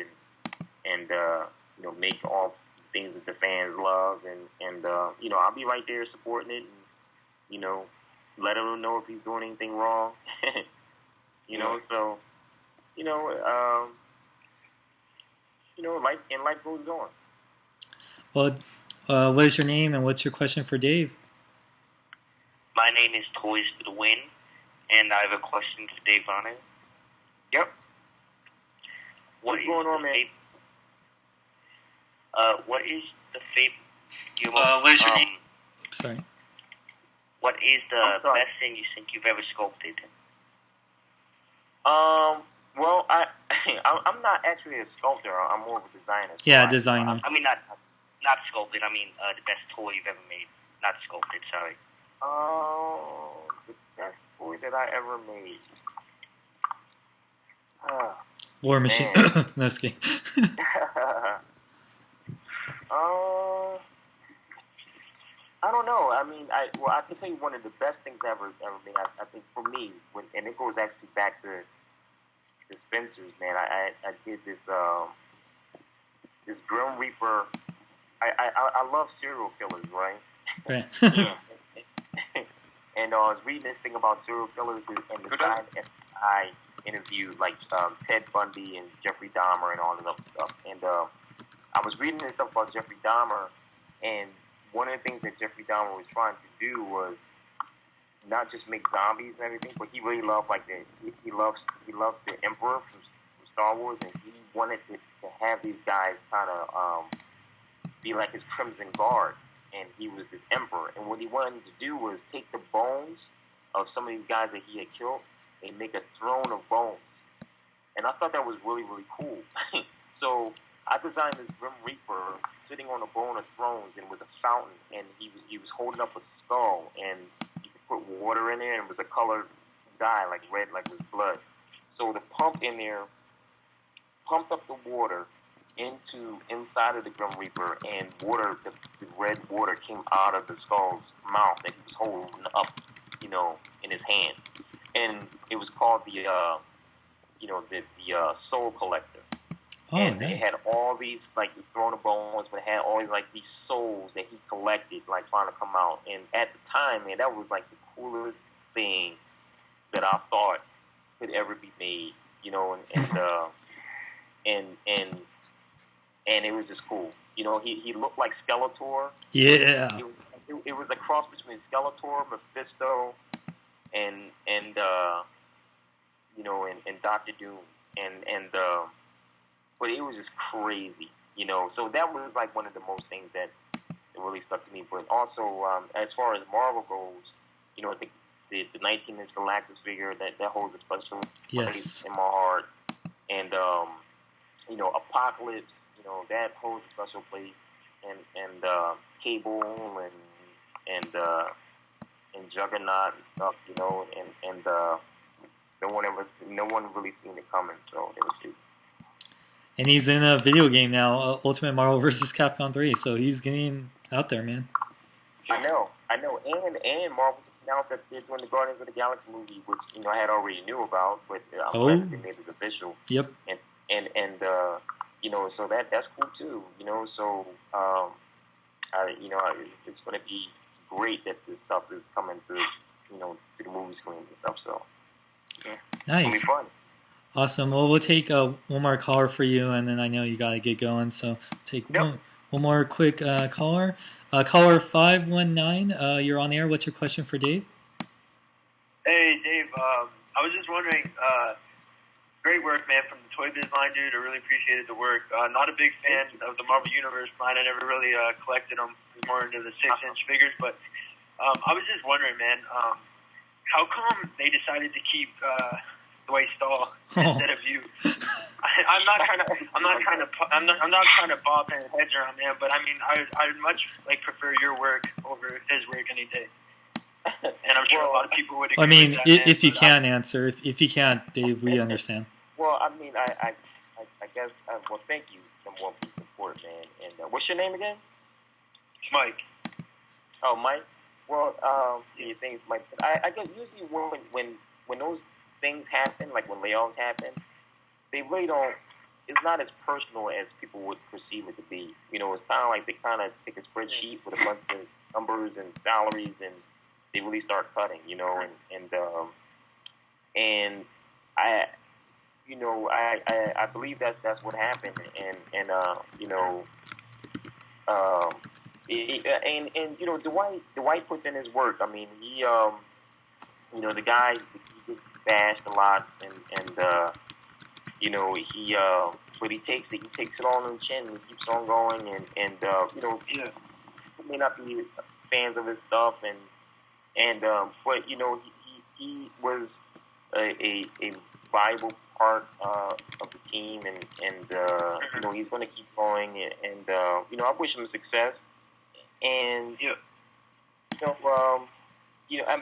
E: and you know, make all things that the fans love, and you know, I'll be right there supporting it, and, you know, let him know if he's doing anything wrong. You know, so you know, life goes on.
A: Well, what is your name and what's your question for Dave?
J: My name is Toys for the Win, and I have a question for Dave Bonner.
E: Yep. What's going on, man?
J: What is the favorite?
A: What is your name? Oops, sorry.
J: What is the best thing you think you've ever sculpted?
E: Well, I'm not actually a sculptor. I'm more of a designer.
A: Yeah, designer.
J: I mean, not sculpted. I mean, the best toy you've ever made. Not sculpted. Sorry.
E: The best toy that I ever made.
A: War Machine. No, just kidding.
E: I don't know. I mean, I can tell you one of the best things I ever made. I think for me, and it goes actually back to the Spencers, man. I did this Grim Reaper. I love serial killers, right?
A: Right.
E: Yeah. And I was reading this thing about serial killers, and the guy that I interviewed, like Ted Bundy and Jeffrey Dahmer and all this other stuff. And I was reading this stuff about Jeffrey Dahmer, and one of the things that Jeffrey Dahmer was trying to do was not just make zombies and everything, but he really loved he loves the Emperor from Star Wars, and he wanted to have these guys kind of be like his Crimson Guard, and he was his Emperor. And what he wanted to do was take the bones of some of these guys that he had killed and make a throne of bones. And I thought that was really, really cool. So I designed this Grim Reaper sitting on a bone of thrones, and with a fountain, and he was holding up a skull, and you could put water in there, and it was a colored dye, like red, like it was blood. So the pump in there pumped up the water inside of the Grim Reaper, and the red water came out of the Skull's mouth that he was holding up, in his hand, and it was called the Soul Collector.
A: Oh,
E: and
A: nice.
E: It had all these, like, the Throne of Bones, but it had all these, like, these souls that he collected, like, trying to come out. And at the time, man, that was, like, the coolest thing that I thought could ever be made, and it was just cool. He looked like Skeletor.
A: Yeah.
E: It was a cross between Skeletor, Mephisto, and Doctor Doom, but it was just crazy, So that was like one of the most things that really stuck to me. But also, as far as Marvel goes, I think the 19-inch Galactus figure that holds a special place in my heart, and Apocalypse, that holds a special place, and Cable and Juggernaut and stuff, and no one really seen it coming, so it was too.
A: And he's in a video game now, Ultimate Marvel vs. Capcom 3, so he's getting out there, man.
E: I know, and Marvel announced that they're doing the Guardians of the Galaxy movie, which I had already knew about, but I'm glad they made it official.
A: Yep.
E: And so that's cool too, So it's going to be great that this stuff is coming to to the movie screens and stuff. So
A: nice.
E: It'll be fun.
A: Awesome. Well, we'll take one more caller for you, and then I know you got to get going. So take one more quick caller. Caller 519, you're on air. What's your question for Dave?
K: Hey, Dave. I was just wondering, great work, man, from the Toy Biz line, dude. I really appreciated the work. Not a big fan of the Marvel Universe line. I never really collected them. I was more into the 6-inch figures. But I was just wondering, man, how come they decided to keep Dwight Stahl instead of you? I'm not trying to bob heads around, man. But I mean, I'd much prefer your work over his work any day. And I'm sure a lot of people would agree.
A: I mean,
K: with that,
A: if you can't answer, if you can't, Dave, we understand.
E: Well, I mean, I guess. Well, thank you for more support, man. And what's your name again?
K: It's Mike.
E: Oh, Mike. Well, your things, Mike. I guess usually when those things happen, like when layoffs happen, they really don't. It's not as personal as people would perceive it to be. It's kind of like they kind of take a spreadsheet with a bunch of numbers and salaries, and they really start cutting. And I believe that's what happened, and Dwight puts in his work. I mean, he the guy, he gets bashed a lot, and but he takes it all on the chin and keeps on going, and may not be fans of his stuff, but he was a viable part of the team, and he's going to keep going, and I wish him success, and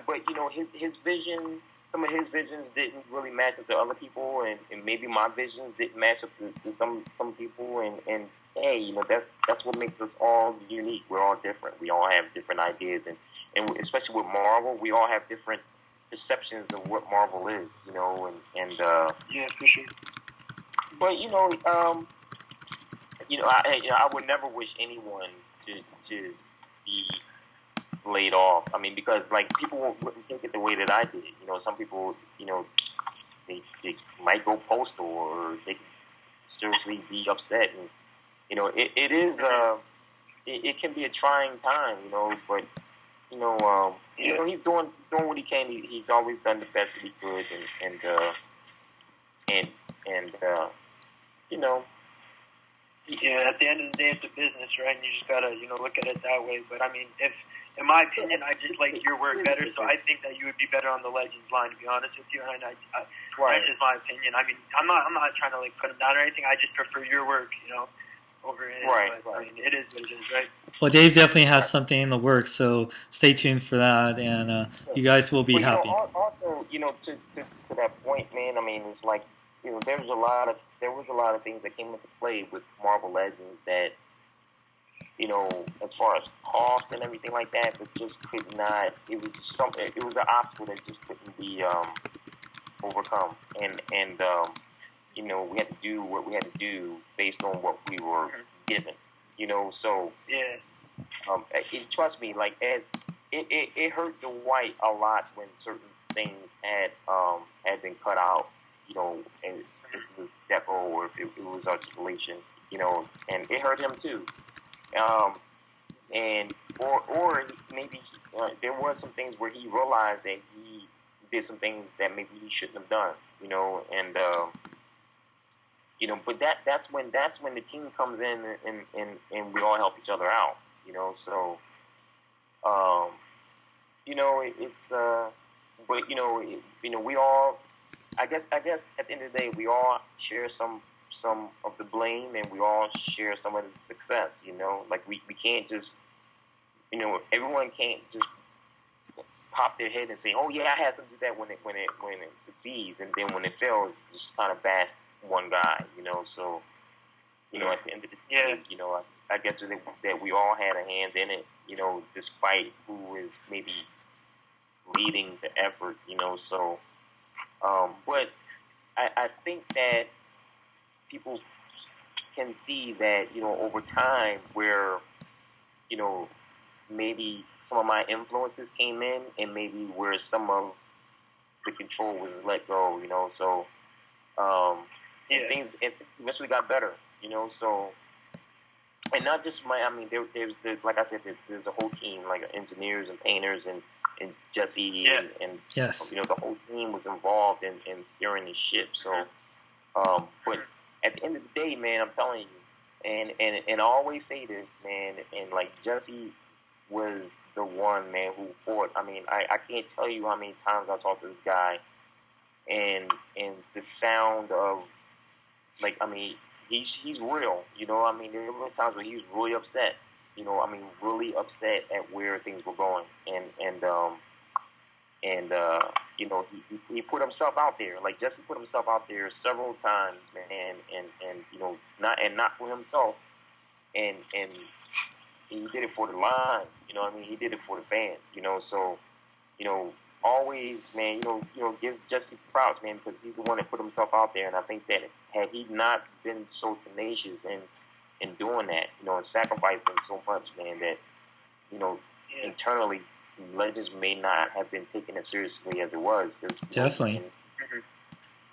E: but his vision, some of his visions didn't really match up to other people, and maybe my visions didn't match up to some people, and hey, that's what makes us all unique. We're all different. We all have different ideas, and especially with Marvel, we all have different perceptions of what Marvel is,
K: yeah, for sure.
E: But I would never wish anyone to be laid off. I mean, because people wouldn't take it the way that I did. Some people, they might go postal, or they can seriously be upset, and it is it can be a trying time, but. He's doing what he can. He's always done the best that he could,
K: Yeah, at the end of the day, it's a business, right? And you just gotta, look at it that way. But I mean, if, in my opinion, I just like your work better, so I think that you would be better on the Legends line, to be honest with you. And that's just my opinion. I mean, I'm not trying to put him down or anything. I just prefer your work, over his.
E: Right.
K: But, I mean, it is what it is, right?
A: Well, Dave definitely has something in the works, so stay tuned for that, and you guys will be happy.
E: Also, to that point, man. I mean, it's like there was a lot of things that came into play with Marvel Legends that, as far as cost and everything like that, that just could not. It was an obstacle that just couldn't be overcome, and we had to do what we had to do based on what we were given. So trust me, like it hurt the white a lot when certain things had been cut out, and if it was deco or if it was articulation, and it hurt him too. And or maybe there were some things where he realized that he did some things that maybe he shouldn't have done, and but that's when the team comes in and we all help each other out, so but we all, I guess at the end of the day we all share some of the blame and we all share some of the success, like we can't just, everyone can't just pop their head and say, oh yeah, I had to do that when it succeeds, and then when it fails, just kind of bash one guy, so at the end of the day, I guess that we all had a hand in it, despite who is maybe leading the effort, so but I think that people can see that, over time where, maybe some of my influences came in and maybe where some of the control was let go, so and things eventually got better, so, and not just there's like I said, there's a whole team, like engineers and painters and Jesse and
A: yes,
E: the whole team was involved in steering the ship, so but at the end of the day, man, I'm telling you, and I always say this, man, and like Jesse was the one, man, who fought. I can't tell you how many times I talked to this guy, and the sound of, like, he's real, there were times where he was really upset, really upset at where things were going, and he put himself out there, like Jesse put himself out there several times, man, and not for himself, and he did it for the line, he did it for the fans, so, always, man, give Jesse props, man, because he's the one that put himself out there, and I think that had he not been so tenacious in doing that, and sacrificing so much, man, that, internally, Legends may not have been taken as seriously as it was.
A: Definitely.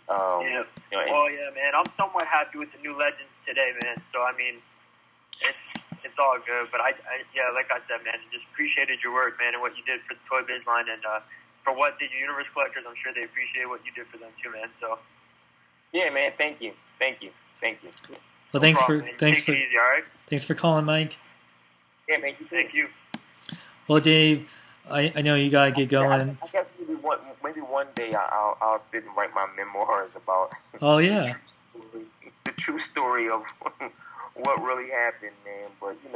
K: Well, yeah, man, I'm somewhat happy with the new Legends today, man, so, it's all good, but I like I said, man, just appreciated your work, man, and what you did for the Toy Biz line, and for what the Universe Collectors, I'm sure they appreciate what you did for them too, man. So. Yeah,
E: man. Thank you.
A: Well, thanks for
K: Take it easy, all right?
A: Thanks for calling, Mike.
E: Yeah, man.
K: Thank you.
A: Well, Dave, I know you gotta get going.
E: I guess maybe one day I'll sit and write my memoirs about.
A: Oh yeah.
E: The true story of what really happened, man. But it's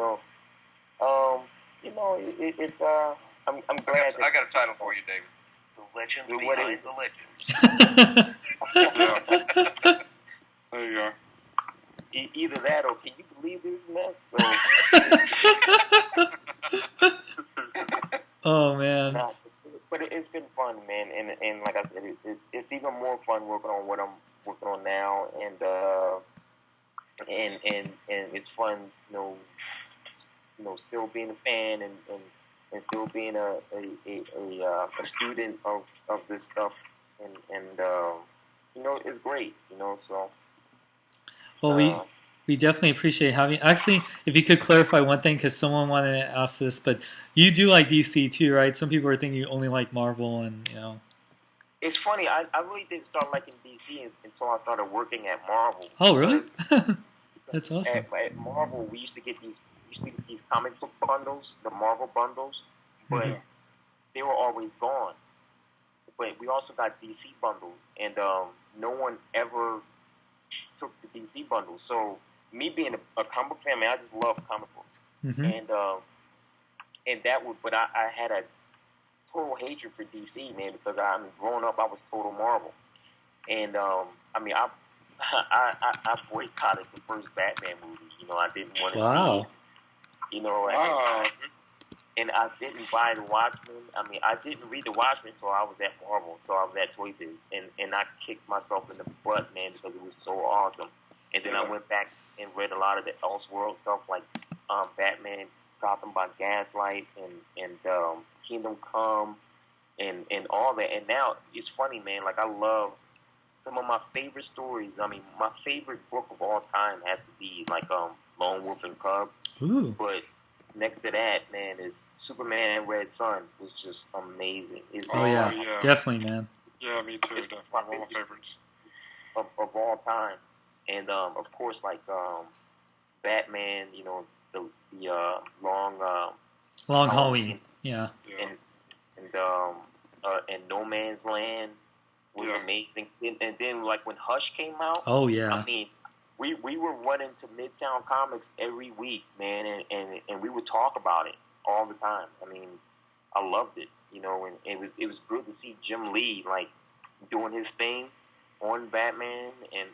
E: I'm glad.
H: I got a title for you, David. The Legends Behind the Legends.
B: There you are.
E: Either that or can you believe this mess?
A: Oh man.
E: But it's been fun, man, and like I said, it's even more fun working on what I'm working on now, and it's fun, still being a fan and still being a student of this stuff, and it's great, so.
A: Well, we definitely appreciate having you. Actually, if you could clarify one thing, because someone wanted to ask this, but you do like DC too, right? Some people are thinking you only like Marvel, and
E: It's funny. I really didn't start liking DC until I started working at Marvel.
A: Oh, really? That's awesome.
E: At Marvel, we used to get these comic book bundles, the Marvel bundles, but they were always gone. But we also got DC bundles, and no one ever took the DC bundles. So me being a comic book fan, man, I just love comic books, and that would. But I had a total hatred for DC, man, because growing up I was total Marvel, And I mean, I boycotted the first Batman movie. You know, I didn't want to see it. You know, and I didn't buy the Watchmen. I mean, I didn't read the Watchmen until I was at Marvel, so I was at Toy Biz, and I kicked myself in the butt, man, because it was so awesome. And then I went back and read a lot of the Elseworld stuff, like Batman, Gotham by Gaslight, and Kingdom Come, and all that. And now it's funny, man. Like, I love some of my favorite stories. I mean, my favorite book of all time has to be like Lone Wolf and Cub.
A: Ooh.
E: But next to that, man, is Superman and Red Sun was just amazing.
A: Yeah, definitely, man.
B: Yeah, me too. Definitely one of my favorites
E: of all time. And of course, like Batman, you know, the long
A: Halloween,
E: and No Man's Land was amazing. And then like when Hush came out, I mean, we were running to Midtown Comics every week, man, and we would talk about it all the time. I mean, I loved it, you know, and it was good to see Jim Lee like doing his thing on Batman, and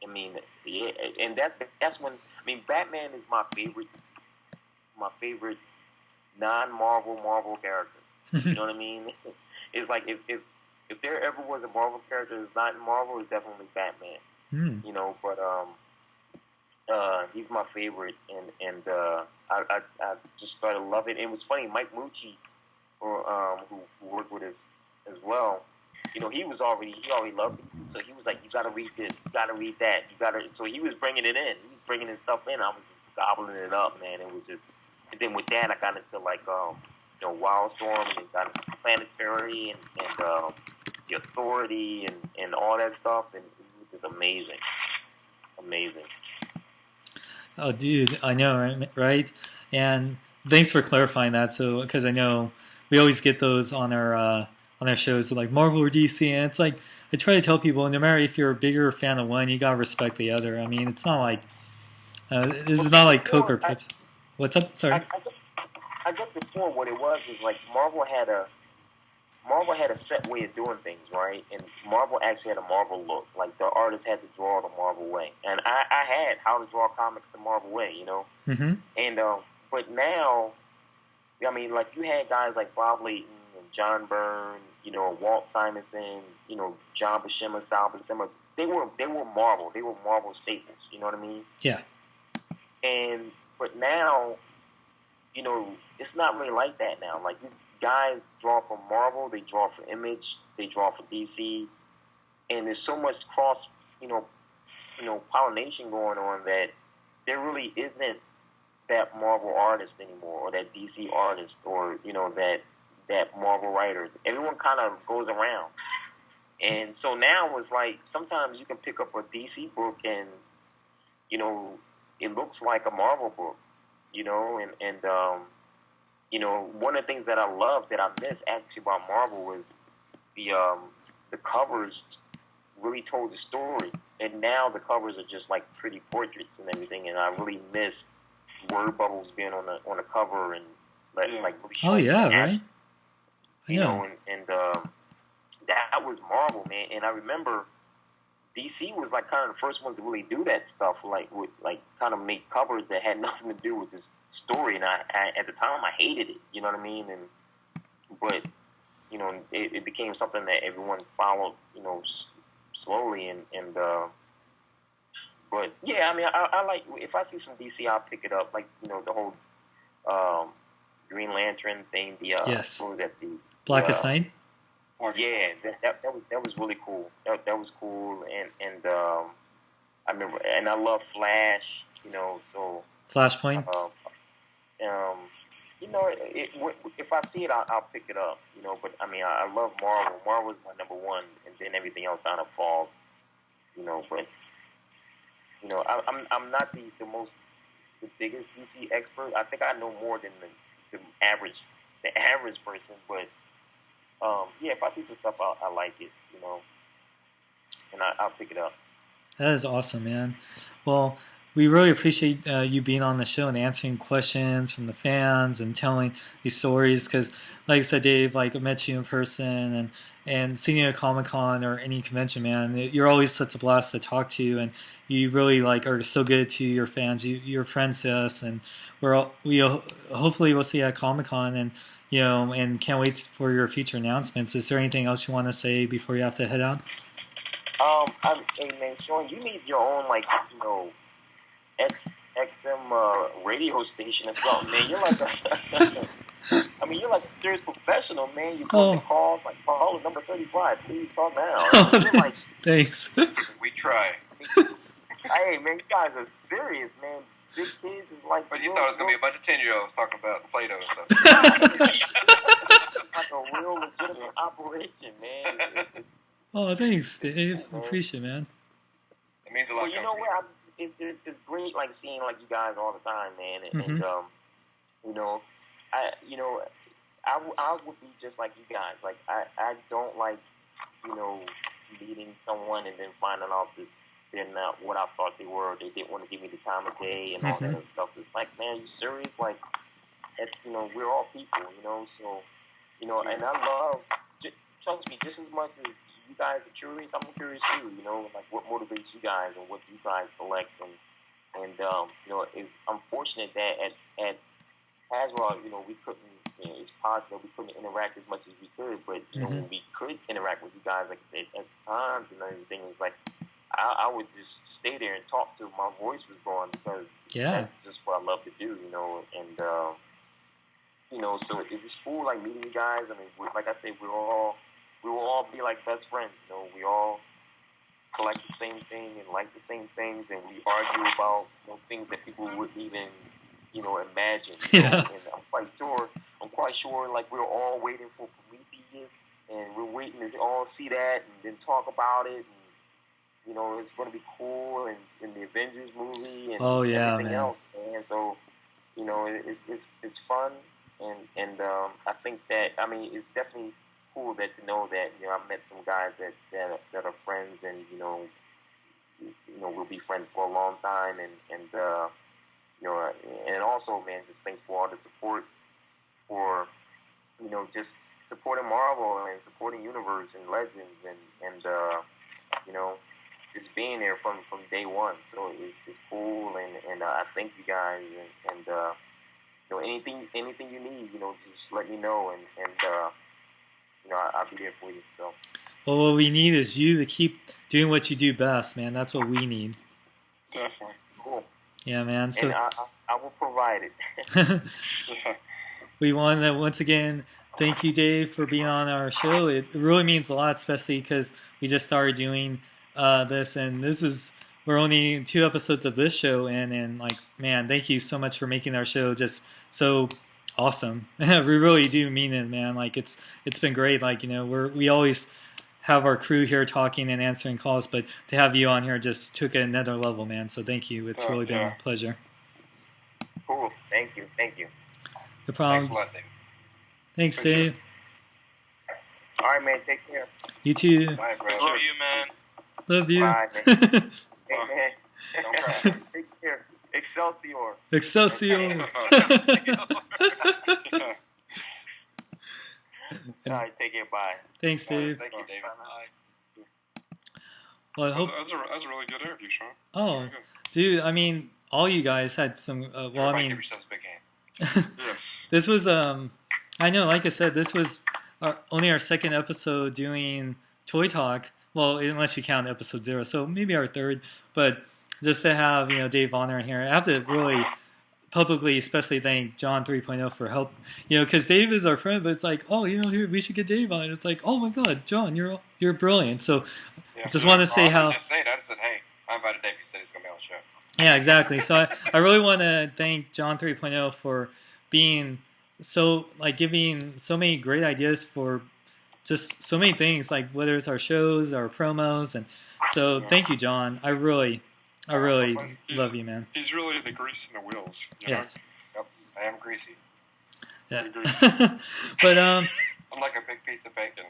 E: I mean, yeah, and that's when, I mean, Batman is my favorite non-Marvel character. You know what I mean? It's like if there ever was a Marvel character that's not in Marvel, it's definitely Batman. You know, but he's my favorite, and I just started loving it. It was funny, Mike Mucci, who worked with us as well. You know, he already loved it. So he was like, you got to read this, you got to read that, so he was bringing it in. He was bringing his stuff in. I was just gobbling it up, man. It was just, and then with that, I got into like, you know, Wildstorm, and got into Planetary, and The Authority, and all that stuff, and it was just amazing. Amazing.
A: Oh, dude, I know, right? And thanks for clarifying that. So, because I know we always get those on our shows, like Marvel or DC, and it's like I try to tell people, no matter if you're a bigger fan of one, you gotta respect the other. I mean, it's not like this is not like Coke or Pepsi. What's up? Sorry.
E: I guess before what it was like Marvel had a set way of doing things, right? And Marvel actually had a Marvel look. Like the artist had to draw the Marvel way, and I had how to draw comics the Marvel way, you know.
A: Mm-hmm.
E: And but now, I mean, like you had guys like Bob Layton and John Byrne, you know, Walt Simonson, you know, John Buscema, Sal Buscema. They were Marvel. They were Marvel staples. You know what I mean?
A: Yeah.
E: But now, you know, it's not really like that now. Like these guys draw for Marvel, they draw for Image, they draw for DC, and there's so much cross, you know, pollination going on that there really isn't that Marvel artist anymore, or that DC artist, or you know that Marvel writer. Everyone kind of goes around, and so now it's like sometimes you can pick up a DC book and you know it looks like a Marvel book, you know, and you know one of the things that I love that I miss actually about Marvel was the covers really told the story, and now the covers are just like pretty portraits and everything, and I really miss word bubbles being on the cover and like
A: oh yeah, right.
E: You know, and that was Marvel, man. And I remember DC was like kind of the first ones to really do that stuff, like with like kind of make covers that had nothing to do with this story. And I at the time I hated it, you know what I mean? But you know, it became something that everyone followed, you know, slowly. But yeah, I mean, I like if I see some DC, I'll pick it up. Like you know, the whole Green Lantern thing.
A: Yes.
E: What was that?
A: Blackest Night.
E: Yeah, that was really cool. That was cool, and I remember, and I love Flash. You know, so
A: Flashpoint.
E: You know, if I see it, I'll pick it up. You know, but I mean, I love Marvel. Marvel's my number one, and then everything else kind of falls. You know, but you know, I'm not the biggest DC expert. I think I know more than the average person, but yeah, if I see some stuff, I like it, you know, and I'll pick it up.
A: That is awesome, man. Well, we really appreciate you being on the show and answering questions from the fans and telling these stories. Because, like I said, Dave, like I met you in person and seeing you at Comic-Con or any convention, man, you're always such a blast to talk to, and you really like are so good to your fans. You're friends to us, and hopefully we'll see you at Comic-Con, and and can't wait for your future announcements. Is there anything else you want to say before you have to head out?
E: Hey man, Sean, you need your own XM radio station or something, man. You're like you're like a serious professional, man. You go to calls like call number 35. Please call now. You're like,
A: thanks.
H: We try.
E: Hey man, you guys are serious, man. Big kids is like.
H: But you thought it was gonna be a bunch of 10-year-olds talking about Play-Doh and stuff.
E: Like a real legitimate operation, man.
A: Oh, thanks, Dave. I appreciate it, man.
H: It means a lot.
E: Well, you know what? It's great, like seeing like you guys all the time, man. And I would be just like you guys. Like I don't like meeting someone and then finding out that they're not what I thought they were. They didn't want to give me the time of day and all that other stuff. It's like, man, you serious? Like, it's, we're all people, so, and I love, trust me, just as much as you guys are curious, I'm curious too, like what motivates you guys and what you guys select. And it's unfortunate that at Hasbro, we couldn't, it's possible we couldn't interact as much as we could, but, when we could interact with you guys, like at times and everything, it's like, I would just stay there and talk till my voice was gone, because that's just what I love to do, and so it was cool, like meeting you guys. I mean, like I said, we will all be like best friends, we all collect the same thing and like the same things, and we argue about things that people wouldn't even imagine. And I'm quite sure, like we're all waiting for Prometheus, and we're waiting to all see that and then talk about it. And, it's going to be cool, and in the Avengers movie and everything else. And so, it's fun, and I think that, it's definitely cool to know that I met some guys that are friends, and we'll be friends for a long time, and also, man, just thanks for all the support for just supporting Marvel and supporting Universe and Legends, and just being there from day one. So it's cool, and I thank you guys, and anything you need, just let me know, and I'll be there for you. So.
A: Well, what we need is you to keep doing what you do best, man. That's what we need.
H: Definitely.
E: Cool.
A: Yeah, man. So
E: and I will provide it.
A: We want to once again thank you, Dave, for being on our show. It really means a lot, especially because we just started doing this, and we're only 2 episodes of this show, and like, man, thank you so much for making our show just so awesome. We really do mean it, man. Like, it's been great. Like, we always have our crew here talking and answering calls, but to have you on here just took it another level, man. So thank you. It's really been a pleasure.
E: Cool. Thank you.
A: No problem.
H: Thanks a lot, Dave.
A: Thanks, Dave.
E: All right, man. Take care.
A: You too.
H: Bye, bro.
C: Love you, man.
A: Love you.
E: Bye, man. Hey, man. Don't cry. Take care. Excelsior.
A: Excelsior.
E: All right, take care. Bye.
A: Thanks, Dave.
H: Thank you, David.
A: Well, I hope.
B: That was a really good interview, Sean.
A: Oh, dude. All you guys had some.
H: Give yourselves a big hand.
B: Yes.
A: This was. I know. Like I said, this was only our second episode doing Toy Talk. Well, unless you count episode 0, so maybe our third. But just to have Dave Bonner in here, I have to really publicly, especially thank John 3.0 for help. Because Dave is our friend, but it's like, here, we should get Dave on. It's like, oh my God, John, you're brilliant. So just want to say how.
H: I said, hey, I invited Dave. He said he's gonna be on the show.
A: Yeah, exactly. So I really want to thank John 3.0 for being so, like, giving so many great ideas for just so many things, like whether it's our shows, our promos, and so thank you, John. I really love you, man.
B: He's really the grease in the wheels.
A: Yes.
H: Yep, I am greasy.
A: Yeah. But
H: I'm like a big piece of bacon.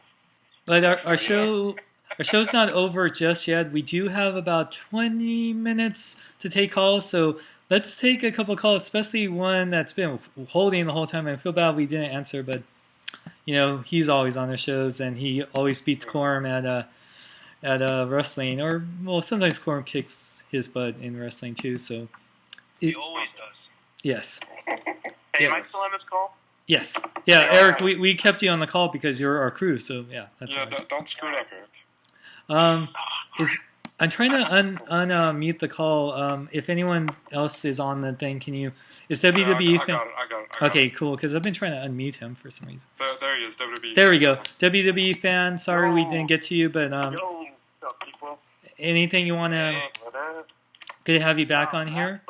A: But our show our show's not over just yet. We do have about 20 minutes to take calls, so let's take a couple calls, especially one that's been holding the whole time. I feel bad we didn't answer, but he's always on the shows, and he always beats Quorum at wrestling, or well, sometimes Quorum kicks his butt in wrestling too. So
C: He always does.
A: yes.
I: Hey, am I still on this call?
A: Yes. Yeah, Eric, we kept you on the call because you're our crew, so yeah, that's
B: Yeah,
A: right.
B: don't screw it up, Eric.
A: I'm trying to unmute the call. If anyone else is on the thing, can you? Is WWE?
B: I got it.
A: Okay, cool. Because I've been trying to unmute him for some reason.
B: There he is, WWE.
A: There we go. WWE fan. Sorry we didn't get to you, but
I: Yo, what's up, people?
A: anything you want to? Good to have you back on here.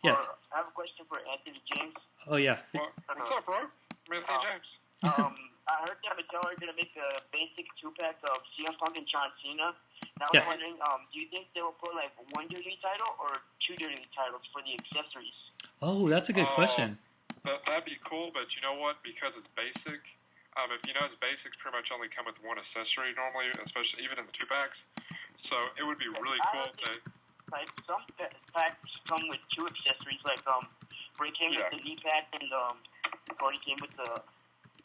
A: Yes.
J: I have a question for Anthony James.
A: Oh yeah.
B: What's up, bro? Anthony James.
J: I heard that Mattel are going to make a basic 2-pack of CM Punk and John Cena. Now
A: Yes.
J: I'm wondering, do you think they will put like one WWE title or 2 WWE titles for the accessories?
A: Oh, that's a good question.
B: That'd be cool, but you know what? Because it's basic. If you know it's basics, pretty much only come with one accessory normally, especially even in the 2-packs. So it would be really cool to.
J: Like some packs come with 2 accessories, like where it came with the knee pad and Cody came with the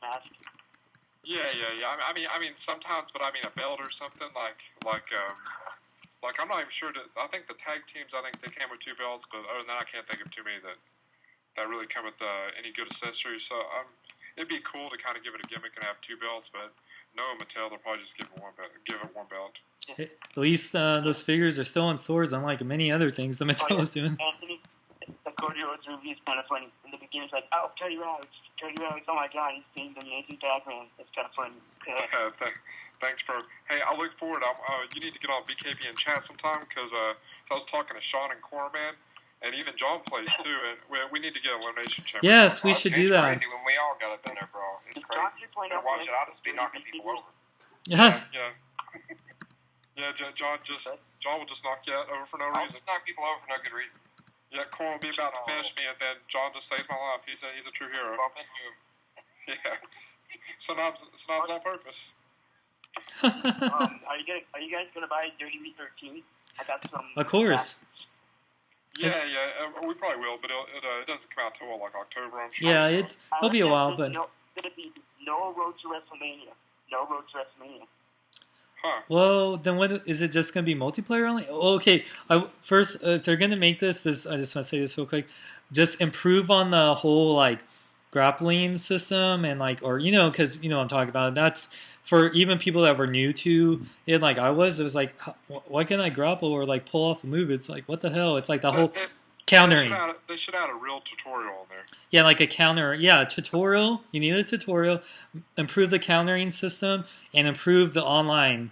J: mask.
B: Yeah. I mean, sometimes, but I mean a belt or something like I'm not even sure. I think the tag teams, I think they came with 2 belts, but other than that, I can't think of too many that really come with any good accessories. So it'd be cool to kind of give it a gimmick and have 2 belts, but no, Mattel, they'll probably just give it one belt.
A: At least those figures are still in stores, unlike many other things the Mattel is doing.
J: Anthony, the Cody Rhodes review is kind of funny. In the beginning, it's like, oh, Cody Rhodes, oh my God, he's being the amazing Pac-Man. It's kind of funny.
B: Thanks, bro. Hey, I look forward. You need to get on BKBN chat sometime because I was talking to Sean and Corman, and even John plays too. And we need to get Elimination Chamber.
A: Yes, we should do that.
D: Crazy when we all got up in there, bro. It's crazy. Better watch it. I'll just be knocking people over.
A: Yeah.
B: Yeah, John will just knock you out over for no
D: I'll
B: reason.
D: just knock people over for no good reason.
B: Yeah, Corman will be about to finish me, and then John just saves my life. He's a true hero.
D: Bump into him.
B: Yeah. Sometimes on purpose.
J: Are you guys gonna buy Dirty Me 13? I got some.
A: Of course.
B: Yeah, we probably will, but it doesn't come out till like October, I'm sure.
A: Yeah, it'll be a while, but.
J: There'll be no road to WrestleMania. No road to WrestleMania.
B: Huh.
A: Well, then what is it? Just going to be multiplayer only? Okay. First, if they're going to make this, I just want to say this real quick. Just improve on the whole like grappling system and like, or because I'm talking about. That's for even people that were new to it. Like I was, it was like, why can't I grapple or like pull off a move? It's like, what the hell? It's like the whole countering.
B: They should add a real tutorial in there.
A: Yeah, like a counter. Yeah, tutorial. You need a tutorial. Improve the countering system and improve the online,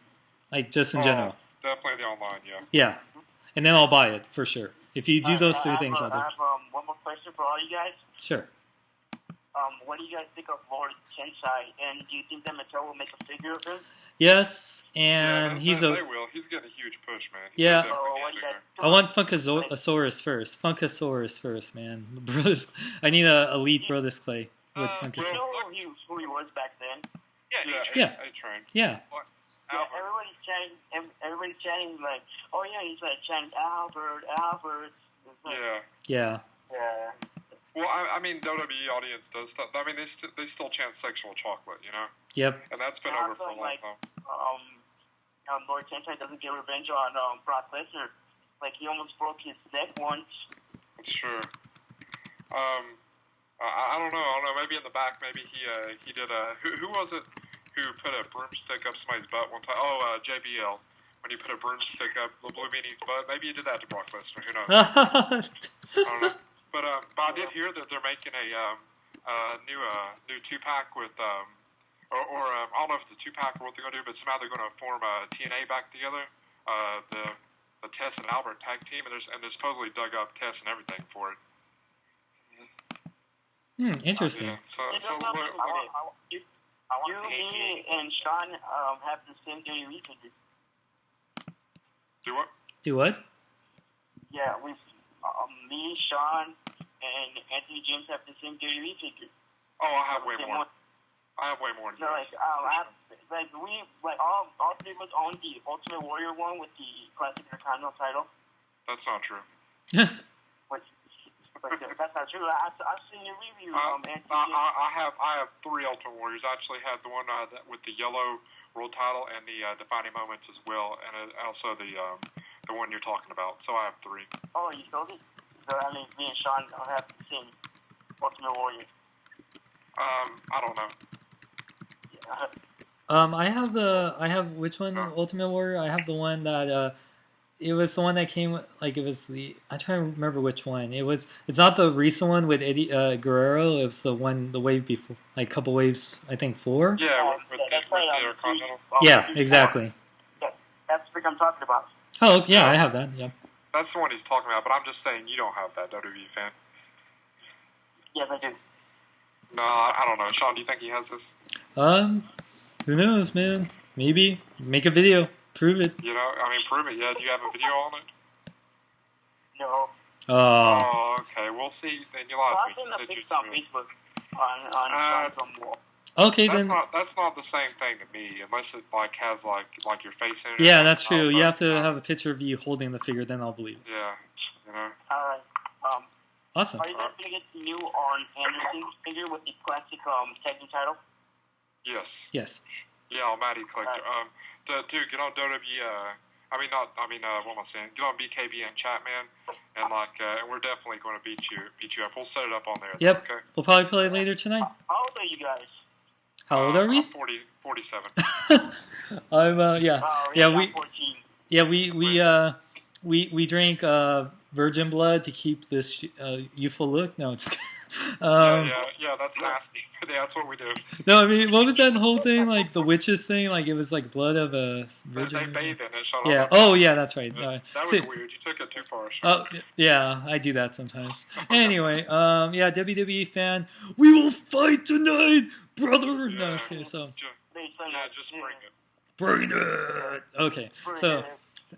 A: like just in general.
B: Definitely the online, yeah.
A: Yeah, and then I'll buy it for sure. If you do those 3 things, I'll do.
J: I have one more question for all you guys.
A: Sure.
J: What do you guys think of Lord Tensai? And do you think that Mattel will make a figure of him?
A: Yes, and
B: they will. He's getting a huge push, man.
A: Yeah. I want Funkasaurus first. Funkasaurus first, man. Brothers, I need a elite Brothers Clay with Funkasaurus.
J: You know who he was back then?
A: Yeah.
B: A-Train.
A: Yeah.
J: Everybody's chatting like, oh yeah, he's like chanting Albert. Like,
A: Yeah.
B: Well, I mean, WWE audience does stuff. I mean, they still chant sexual chocolate,
A: Yep.
B: And that's been over for a long time.
J: Lord Tensai doesn't get revenge on Brock Lesnar. Like he almost broke his neck once.
B: Sure. I don't know. Maybe in the back, maybe he did a. Who was it who put a broomstick up somebody's butt one time? Oh, JBL. When he put a broomstick up the Blue Meanie's butt, maybe he did that to Brock Lesnar. Who knows? I don't know. But I did hear that they're making a new 2-pack with I don't know if it's a 2-pack or what they're going to do, but somehow they're going to form TNA back together. The Tess and Albert tag team, and they supposedly dug up Tess and everything for it.
A: Interesting.
J: Me and Sean have the same Dirty Me figure.
B: Do what?
A: Do what?
J: Yeah, me, Sean, and Anthony James have the same Dirty Me figure.
B: Oh, I have way more. I have way more than
J: No,
B: you.
J: all three of us own the Ultimate Warrior one with the Classic Intercontinental title.
B: That's not true.
J: But that's not true. I've seen your review.
B: I have 3 Ultimate Warriors. I actually have the one with the yellow world title and the defining moments as well, and also the one you're talking about. So I have 3.
J: Oh, you sold it? So I mean, me and Sean don't have the same Ultimate Warrior.
B: I don't know.
J: Yeah.
A: I have which one? Ultimate Warrior. I have the one that it was the one that came like it was the. I try to remember which one it was. It's not the recent one with Eddie Guerrero. It was the wave before, like a couple waves. I think 4.
B: Yeah, with the Intercontinental.
A: Yeah, exactly.
J: Yeah, that's what I'm talking about.
A: Oh yeah, I have that. Yeah.
B: That's the one he's talking about, but I'm just saying you don't have that, WWE fan.
J: Yes, I do.
B: No, I don't know. Sean, do you think he has this?
A: Who knows, man? Maybe make a video, prove it.
B: You know, I mean, prove it. Yeah, do you have a video on it?
J: No.
B: Oh, okay. We'll see. Then you'll have
J: I've seen the pics on Facebook on some wall.
A: Okay,
B: that's
A: then.
B: That's not the same thing to me, unless it like has like your face in it.
A: Yeah, that's true. You have to have a picture of you holding the figure, then I'll believe it.
B: Yeah, you know.
J: All right.
A: Awesome.
J: Are you guys gonna get the new on Anderson's figure with the classic tag team title?
B: Yes.
A: Yes.
B: Yeah, Almighty Collector. Dude, get on WWE. What am I saying? Get on BKBN chat, man, and and we're definitely going to beat you up. We'll set it up on there.
A: Yep.
B: Okay.
A: We'll probably play later tonight.
J: How old are you guys?
A: How old are we?
B: I'm 47.
A: We drank virgin blood to keep this youthful look. No, it's
B: yeah, that's nasty. Yeah, that's what we do.
A: No, I mean, what was that whole thing? Like the witches thing? Like it was like blood of a virgin.
B: They bathe in it.
A: Yeah. Oh, yeah, that's right.
B: That was weird. You took it too far.
A: Oh, yeah, I do that sometimes. Anyway, WWE fan, we will fight tonight, brother. No, okay, so.
B: Just
A: Bring
B: bring it.
A: it. Okay, so.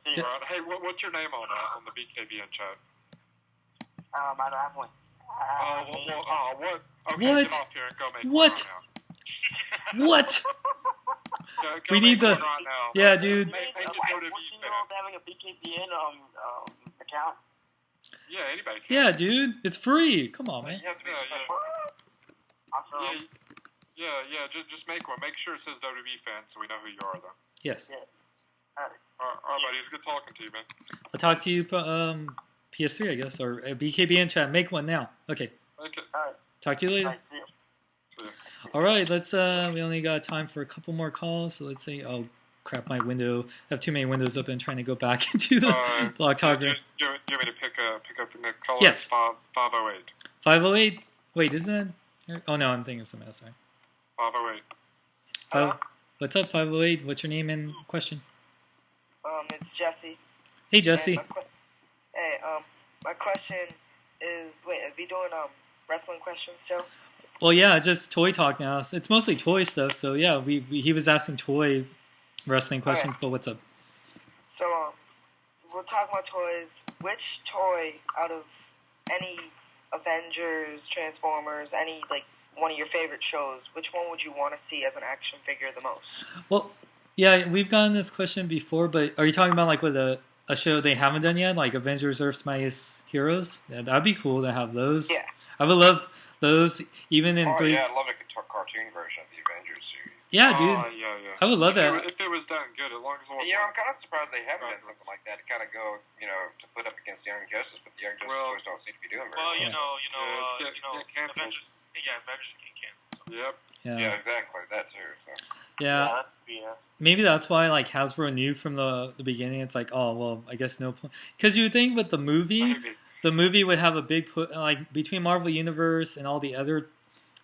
B: Hey, what's your name on the BKBN chat?
J: I don't have one.
B: What? Okay,
A: What?
B: get off here and go make
A: What?
B: One
A: What?
B: go
A: We need the.
B: one right now.
A: Yeah, dude.
B: Make it
J: What's
B: WWE
J: the deal with having a BKBN account?
B: Yeah, anybody can.
A: Yeah, dude, it's free. Come on, man.
B: You have to be,
J: Awesome.
B: yeah. Just make one. Make sure it says WWE fan so we know who you are, though.
A: Yes.
J: Yeah.
B: All right, buddy. It's good talking to you, man.
A: I'll talk to you. PS3, I guess, or BKBN chat. Make one now. Okay.
B: Okay.
J: All right.
A: Talk to you later.
J: All right, see ya.
B: See ya.
A: All right, let's. We only got time for a couple more calls, so let's say. Oh crap, my window. I have too many windows open. Trying to go back into the blog talker.
B: Do you want me to pick up the next caller?
A: Yes.
B: 508.
A: 508. Wait, isn't that? Oh no, I'm thinking of something else. Sorry.
B: 508.
A: What's up, 508? What's your name and question?
L: It's Jesse.
A: Hey, Jesse.
L: My question is, are we doing wrestling questions still?
A: Well, yeah, just toy talk now. It's mostly toy stuff. So yeah, he was asking toy wrestling questions. But what's up?
L: So we're talking about toys. Which toy out of any Avengers, Transformers, any one of your favorite shows, which one would you want to see as an action figure the most?
A: Well, yeah, we've gotten this question before, but are you talking about with a show they haven't done yet, like Avengers: Earth's Mightiest Heroes? Yeah, that'd be cool to have those.
L: Yeah.
A: I would love those, even in 3.
D: Yeah, I'd love a cartoon version of the Avengers series.
A: Yeah, dude.
B: Yeah.
A: I would love that.
B: If it was done good, as long as it was.
D: Yeah, I'm kind of surprised they haven't done something like that to kind of go, to put up against Young Justice, but the Young Justice toys don't seem to be doing very well.
C: Avengers can cancel.
B: Yep.
D: Yeah, exactly. That too. So.
A: Yeah. Maybe that's why Hasbro knew from the beginning. It's oh well, I guess no point, because you would think with the movie would have a big put between Marvel Universe and all the other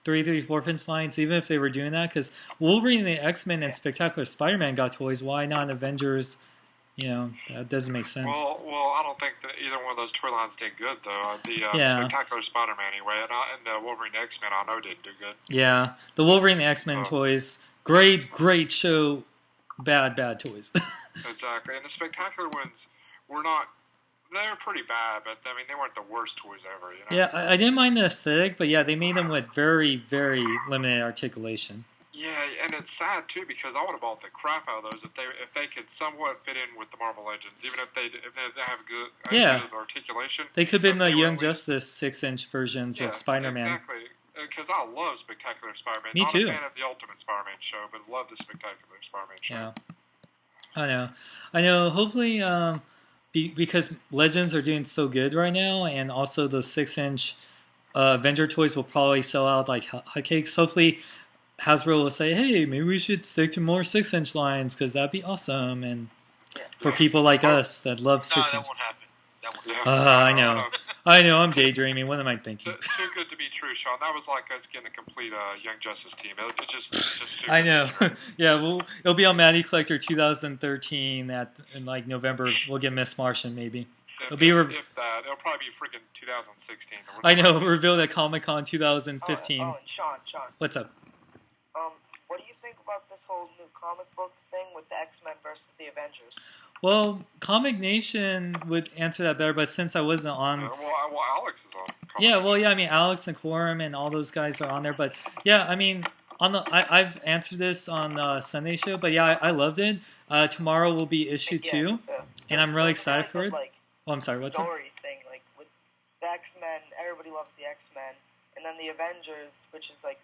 A: 4-inch lines. Even if they were doing that, because Wolverine and the X-Men and Spectacular Spider-Man got toys, why not Avengers? That doesn't make sense.
B: Well, I don't think that either one of those toy lines did good though. The Spectacular Spider-Man anyway, and the Wolverine X-Men I know didn't do good.
A: Yeah, the Wolverine and X-Men toys, great show. Bad toys.
B: Exactly, and the Spectacular ones were not. They were pretty bad, but I mean they weren't the worst toys ever.
A: Yeah, I didn't mind the aesthetic, but yeah, they made them with very limited articulation.
B: Yeah, and it's sad too because I would have bought the crap out of those if they could somewhat fit in with the Marvel Legends, even if they have good articulation.
A: They could have been the Young Justice 6-inch versions of Spider-Man.
B: Exactly. Because I love Spectacular Spider-Man.
A: Me too.
B: Not a fan of the Ultimate Spider-Man show, but love the Spectacular Spider-Man show.
A: Yeah, I know. Hopefully, because Legends are doing so good right now, and also the 6-inch Avenger toys will probably sell out like hotcakes. Hopefully, Hasbro will say, "Hey, maybe we should stick to more 6-inch lines because that'd be awesome." And for people like us that love 6-inch.
C: No, that won't happen. That won't happen.
A: I know. I'm daydreaming. What am I thinking?
B: Too good to be true, Sean. That was like us getting a complete Young Justice team. It's just too
A: I know. Yeah, it'll be on Matty Collector 2013 in like November. We'll get Miss Martian maybe.
B: If that, it'll probably be freaking 2016.
A: I know. Revealed at Comic-Con 2015.
L: Oh, Sean.
A: What's up?
L: What do you think about this whole new comic book thing with the X-Men versus the Avengers?
A: Well, Comic Nation would answer that better, but since I wasn't on...
B: Well, Alex is on.
A: I mean, Alex and Quorum and all those guys are on there, but yeah, I mean, I've answered this on the Sunday show, but yeah, I loved it. Tomorrow will be issue 2, and I'm really excited for it. I'm sorry, what's up?
L: Story thing, like with the X-Men, everybody loves the X-Men, and then the Avengers, which is like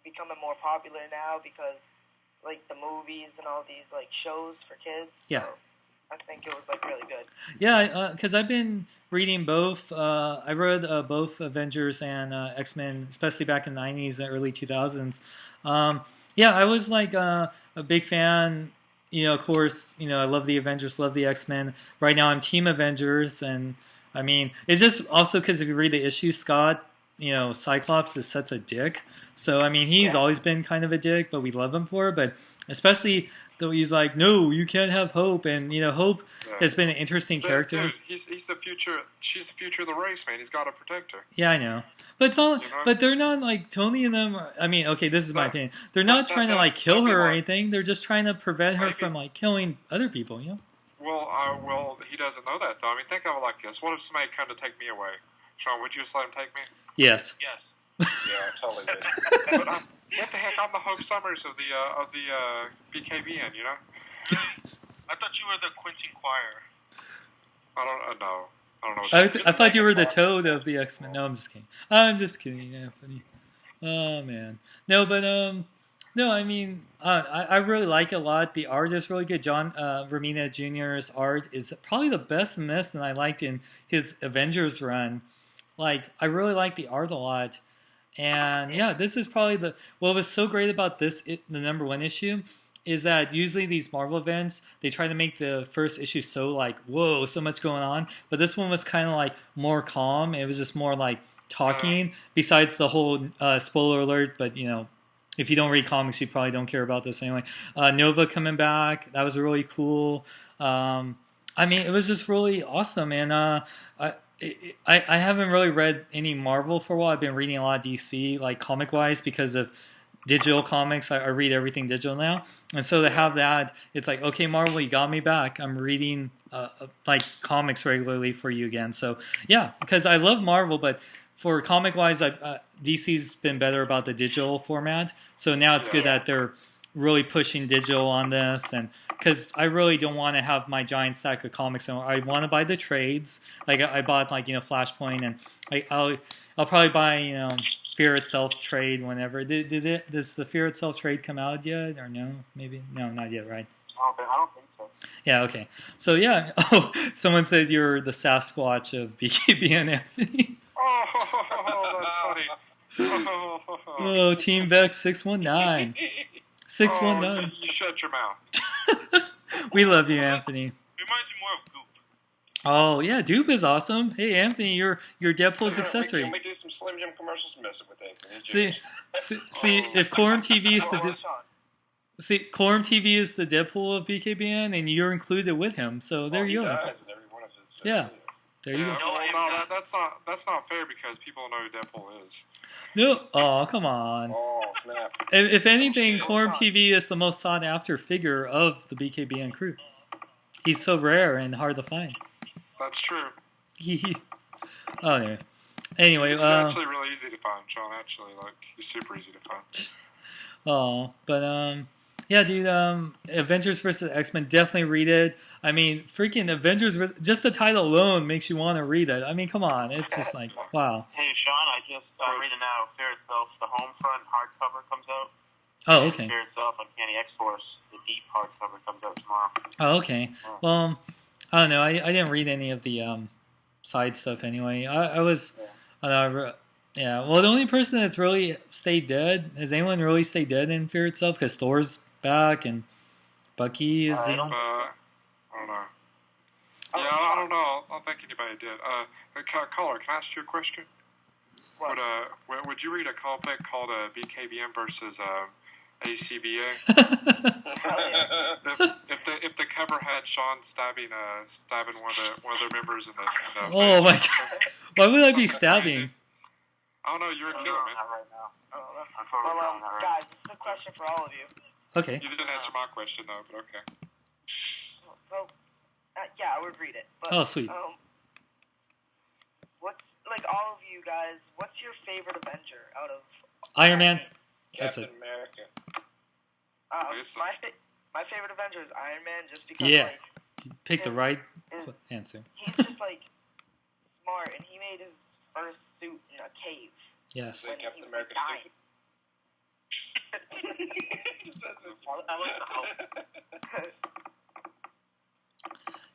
L: becoming more popular now because like the movies and all these like shows for kids.
A: Yeah.
L: So I think it was like really good.
A: Yeah, because I've been reading both. I read both Avengers and X-Men, especially back in the 90s and early 2000s. I was like a big fan. Of course, I love the Avengers, love the X-Men. Right now I'm Team Avengers, and I mean, it's just also because if you read the issue, Scott, Cyclops is such a dick. So, I mean, he's always been kind of a dick, but we love him for it. But especially though he's like, no, you can't have Hope. And, Hope has been an interesting character.
B: Dude, he's the future. She's the future of the race, man. He's got to protect her.
A: Yeah, I know. But it's all, but they're not like Tony and them. I mean, okay, this is my opinion. They're not trying to like kill her or anything. They're just trying to prevent her from like killing other people,
B: Well, he doesn't know that though. I mean, think of it like this: what if somebody come to take me away? Sean, would you just let him take me?
A: Yes.
B: Yeah, totally. But what the heck? I'm the Hope Summers of the BKBN,
C: I thought you were the Quincy Choir.
B: I don't know.
A: I thought you were the Toad of the X-Men. No, I'm just kidding, Anthony. Oh man, no, but no, I mean, I really like it a lot. The art is really good. John Romita Jr.'s art is probably the best in this than I liked in his Avengers run. Like, I really like the art a lot. And yeah, this is probably what was so great about the #1 issue is that usually these Marvel events, they try to make the first issue so like, whoa, so much going on. But this one was kind of like more calm. It was just more like talking, besides the whole spoiler alert. But, if you don't read comics, you probably don't care about this anyway. Nova coming back, that was really cool. I mean, it was just really awesome. And I haven't really read any Marvel for a while. I've been reading a lot of DC, like comic-wise, because of digital comics. I read everything digital now. And so to have that, it's like, okay, Marvel, you got me back. I'm reading like comics regularly for you again. So yeah, because I love Marvel, but for comic-wise, DC's been better about the digital format. So now it's good that they're really pushing digital on this, and because I really don't want to have my giant stack of comics anymore. I want to buy the trades. Like I bought Flashpoint, and I'll probably buy Fear Itself trade whenever. Does the Fear Itself trade come out yet or no? Maybe no, not yet, right?
G: I don't think so.
A: Yeah, okay. So yeah. Oh, someone said you're the Sasquatch of BKBN, Anthony.
B: Oh, that's funny.
A: Oh, Team Vex 619. 619.
B: You shut your mouth.
A: We love you, Anthony.
C: Reminds me more of Goop.
A: Oh yeah, Dupe is awesome. Hey Anthony, you're Deadpool's accessory.
D: Can we do some Slim Jim commercials to mess it with Anthony?
A: See, if Quorum TV is Quorum TV is the Deadpool of BKBN, and you're included with him. So there you go. Yeah, there you go.
B: No, that's not fair because people know who Deadpool is.
A: No, oh come on.
D: Oh snap!
A: If anything, Quorum TV is the most sought after figure of the BKBN crew. He's so rare and hard to find.
B: That's true.
A: Oh no. Anyway,
B: he's actually really easy to find, Sean. Actually, like he's super easy to find.
A: But yeah, dude. Avengers versus X-Men. Definitely read it. I mean, freaking Avengers. Just the title alone makes you want to read it. I mean, come on. It's just like, wow.
I: Hey, Sean, I just reading now. Fear Itself, the Homefront hardcover comes out.
A: Oh, okay.
I: Fear Itself, Uncanny X-Force, the Deep hardcover comes out tomorrow.
A: Oh, okay. Well, I don't know. I didn't read any of the side stuff anyway. I was, I don't know, yeah. Well, the only person that's really stayed dead, has anyone really stayed dead in Fear Itself? Because Thor's back and Bucky is.
B: I don't know. Yeah, I don't know. I don't think anybody did. Caller, can I ask you a question? Would you read a comic called BKBN versus ACBA? if the cover had Sean stabbing one of their members in the
A: oh my god! Why would I be stabbing?
B: I don't know. You're a killer, man.
I: Right now.
L: Well, guys, this is a question for all of you.
A: Okay.
B: You didn't answer my question though, but okay.
L: So, yeah, I would read it. But,
A: oh, sweet.
L: What's all of you guys? What's your favorite Avenger out of
A: Iron Man? That's
D: Captain
A: it.
D: America.
L: My favorite Avenger is Iron Man, just because.
A: Yeah. You picked the right answer.
L: He's just smart, and he made his first suit in a cave.
A: Yes.
L: When
D: Captain
L: he was
D: America
L: dying.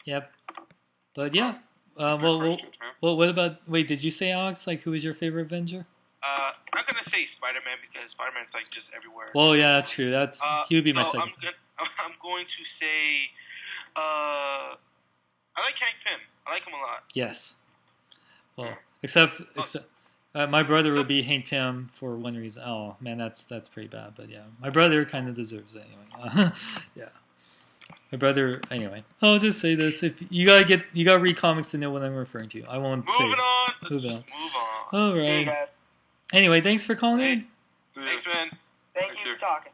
A: Yep. But yeah. Well, what about? Wait, did you say, Alex? Who was your favorite Avenger?
C: I'm gonna say Spider-Man because Spider-Man's just everywhere.
A: Well, yeah, that's true. He would be my second.
C: I'm going to say I like Hank Pym. I like him a lot.
A: Yes. Well, except my brother would be Hank Pym for one reason. Oh man, that's pretty bad. But yeah, my brother kind of deserves it anyway. Yeah. My brother, anyway. I'll just say this: if you gotta read comics to know what I'm referring to. I won't say. Moving on. All right. Anyway, thanks for calling in.
C: Thanks, man.
L: Thank you for talking.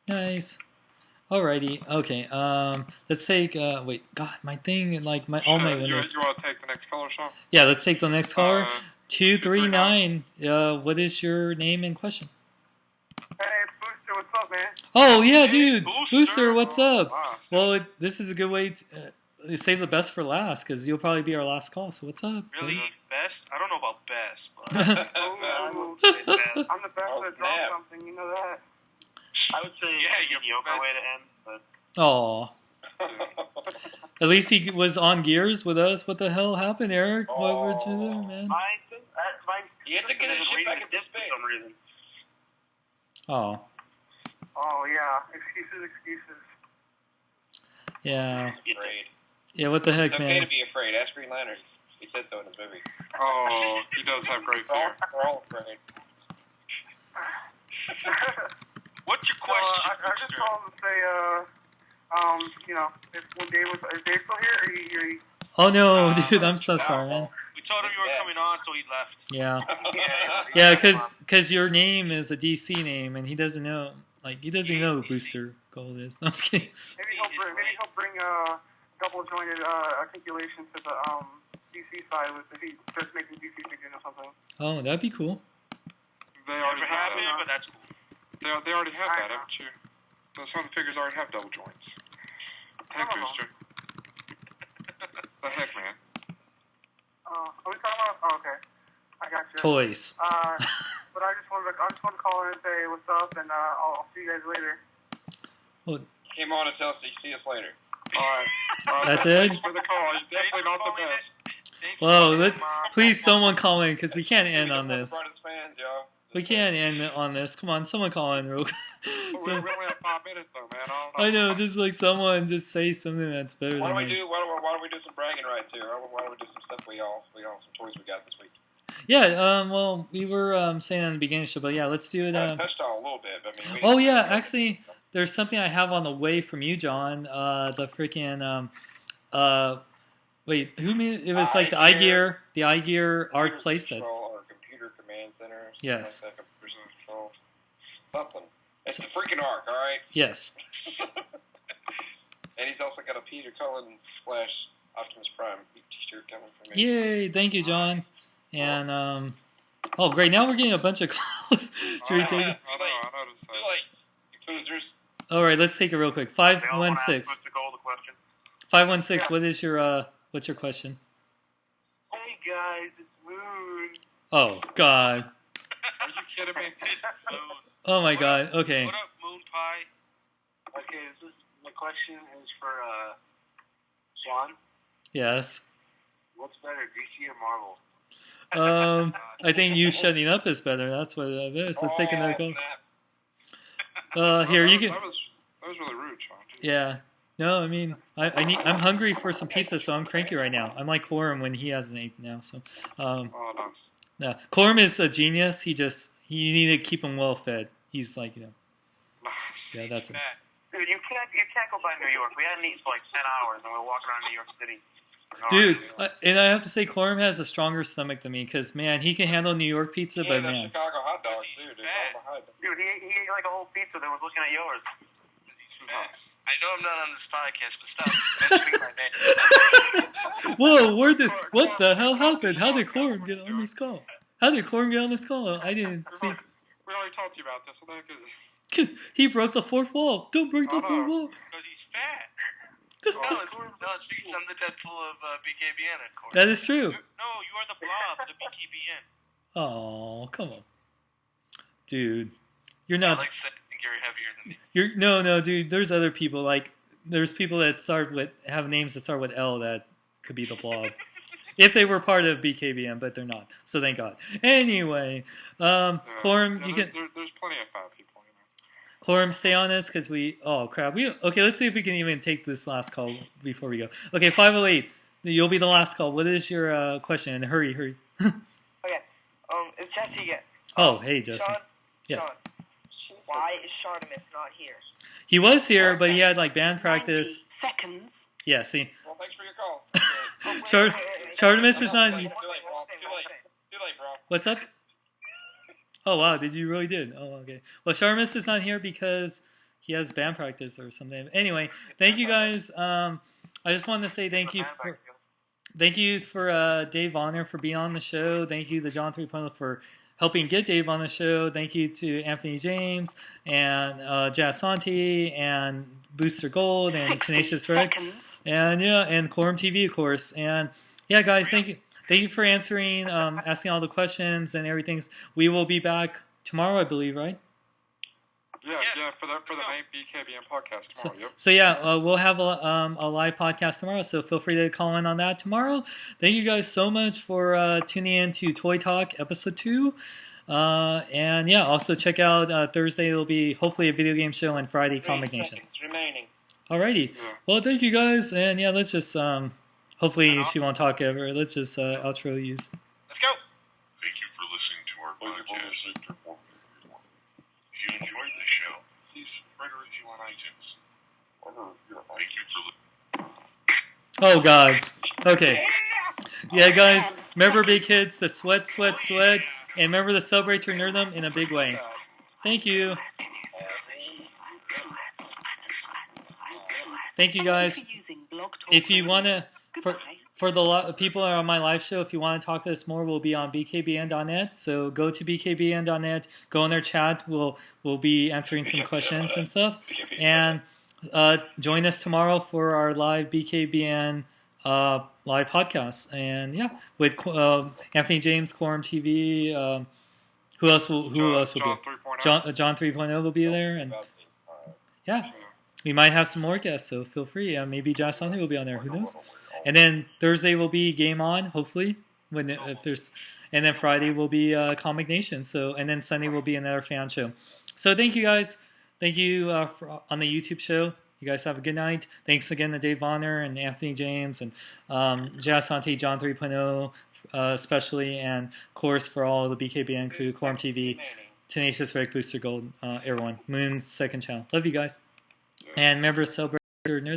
A: Nice. Alrighty. Okay. Let's take. Wait. God, my thing and all my windows.
B: You want to take the next caller, Sean?
A: Yeah. Let's take the next caller. 239. What is your name and question?
F: Hey, Booster, what's up, man?
A: Oh yeah, dude. Booster, what's up?
B: Wow.
A: Well, this is a good way to save the best for last because you'll probably be our last call. So what's up?
C: Really? Best? I don't know about best, but
F: I'm the best at drawing something, you know that.
I: I would say mediocre way to end, but.
A: Oh. At least he was on Gears with us. What the hell happened, Eric? What were you there, man?
D: He had to get his shit back at this big.
I: For some reason.
A: Oh.
F: Oh, yeah. Excuses.
A: Yeah.
D: Afraid.
A: Yeah, what the heck,
D: It's
A: man?
D: okay to be afraid. Ask Green Lantern. He said so in his movie.
B: Oh, he does have great fear.
D: We're all afraid.
C: what's your question?
F: I just called to say, is Dave still here? Or he
A: Oh no, dude, I'm so sorry, man.
C: We told him you were coming on, so he left.
A: Yeah. Yeah, because your name is a DC name, and he doesn't know. He doesn't even know who Booster Gold is. No, I'm just kidding.
F: Maybe he'll bring double jointed articulation to the DC side if he starts making DC figures or something.
A: Oh, that'd be cool.
B: They already
C: Never
B: have
C: happened,
B: that.
C: but that's cool.
B: They already have that, haven't you? Some of the figures already have double joints. Heck, Booster. The heck, man.
F: Are we talking about? Oh, okay. I got you.
A: Toys.
F: But I just wanted to call in and say what's up, and I'll see you guys later.
A: Well,
D: Came on and tell us to see us later.
B: All right.
A: That's it?
B: Thanks for the call. He's definitely not the best.
A: Whoa, please someone call in because we can't end on this.
D: Brightest fans, y'all.
A: We can't end on this. Come on, someone call in real quick.
B: We only have 5 minutes though, man.
A: I know, just someone just say something that's better
D: Why
A: than
D: don't
A: me.
D: we do some bragging rights here? Why don't we do some stuff some toys we got this week?
A: Yeah, well, we were saying on the beginning of the show, but yeah, let's do it.
D: I touched on a little bit, but I mean.
A: Oh yeah, actually, there's something I have on the way from you, John. The freaking wait, who made it? It was the iGear art playset.
D: Or computer command center.
A: Yes.
D: Like that, computer control. Something. It's a freaking arc, all right.
A: Yes.
D: And he's also got a Peter Cullen / Optimus Prime t-shirt coming from me.
A: Yay! Thank you, John. And oh great, now we're getting a bunch of calls. Should we take it?
B: I know.
A: All right, let's take it real quick.
I: They all want to ask
A: 516.
I: Mr. Gold a question.
A: 516. What is your what's your question?
K: Hey guys, it's Moon.
A: Oh God.
B: Are you kidding me?
A: Oh my
C: What
A: God.
C: up?
A: Okay.
C: What up, Moon Pie?
K: Okay, my question is for Sean.
A: Yes.
K: What's better, DC or Marvel?
A: I think you shutting up is better. That's what it is. Let's take another call. Here you can.
B: That was really rude, Sean.
A: Yeah. No, I mean, I'm hungry for some pizza, so I'm cranky right now. I'm like Corum when he hasn't eaten now. So,
B: Oh, nice.
A: yeah, Corum is a genius. You need to keep him well fed. He's like, yeah, that's it.
I: Dude, you can't go by New York. We hadn't eaten for like 10 hours, and we're walking around New York City.
A: Dude, and I have to say, Corum has a stronger stomach than me because, man, he can handle New York pizza, but man.
B: Chicago hot dogs, dude.
I: Dude, he ate like a whole pizza that was looking at yours.
C: I know I'm not on this podcast, but stop mentioning my name.
A: Whoa, what the hell happened? How did Corum get on this call? How did Corum get on this call? I didn't see.
B: We already talked to you about this. What the heck is it?
A: He broke the fourth wall. Don't break the fourth wall.
C: Because he's fat. No, it's because I'm the Deadpool of BKBN, of course.
A: That is true.
C: No, you are the Blob, the BKBN.
A: Oh, come on, dude. You're not.
C: I like to think you're heavier than me.
A: No, dude. There's other people there's people that have names that start with L that could be the Blob. If they were part of BKBN, but they're not. So thank God. Anyway, Corum, you can.
B: There's plenty of fat people.
A: Corum, stay on us because oh crap. Okay, let's see if we can even take this last call before we go. Okay, 508. You'll be the last call. What is your question? And hurry.
L: Okay. It's Jesse again.
A: Oh, hey, Jesse.
L: Sean,
A: Yes.
L: Sean, why is Shardamus not here?
A: He was here, but he had like band practice.
J: Seconds.
A: Yeah, see.
B: Well, thanks for your call.
A: Shardamus is not.
B: Too late, bro.
A: What's up? Oh wow, did you really did? Oh okay. Well, Shardamus is not here because he has band practice or something. Anyway, thank you guys. I just wanted to say thank you for Dave Vonner for being on the show. Thank you to John 3.0 for helping get Dave on the show. Thank you to Anthony James and Jazz Santi and Booster Gold and Tenacious Rick and Corum TV of course. And yeah, guys, thank you. Thank you for answering, asking all the questions and everything. We will be back tomorrow, I believe, right?
B: Yeah, for the main BKBN podcast tomorrow. Yep.
A: So yeah, we'll have a live podcast tomorrow. So feel free to call in on that tomorrow. Thank you guys so much for tuning in to Toy Talk episode 2. And yeah, also check out Thursday. It'll be hopefully a video game show and Friday Comic Nation.
D: Remaining.
A: Alrighty.
B: Yeah.
A: Well, thank you guys, and yeah, let's just hopefully she won't talk ever. Let's just outro use.
C: Let's go.
M: Thank you for listening to our podcast. If you enjoyed the show, please write a review on iTunes. Thank you for
A: Oh God. Okay. Yeah, guys. Remember, big kids, the sweat, and remember to celebrate your nerdom in a big way. Thank you. Thank you, guys. If you want to, for the people that are on my live show, if you want to talk to us more, we'll be on bkbn.net. So go to bkbn.net, go in their chat. We'll be answering some questions and stuff. And join us tomorrow for our live BKBN live podcast. And yeah, with Anthony James, Corum TV. Who else will be? John 3.0 will be there, and yeah, we might have some more guests. So feel free. Maybe Josh Sunday will be on there. Who knows? And then Thursday will be Game On, hopefully. And then Friday will be Comic Nation. So and then Sunday will be another fan show. So thank you guys. Thank you on the YouTube show. You guys have a good night. Thanks again to Dave Vonner and Anthony James and Jazz Santi, John 3.0 especially, and of course for all the BKBN crew, Corum TV, Tenacious Rick, Booster Gold, everyone. Moon's second channel. Love you guys. And remember to celebrate your nerd.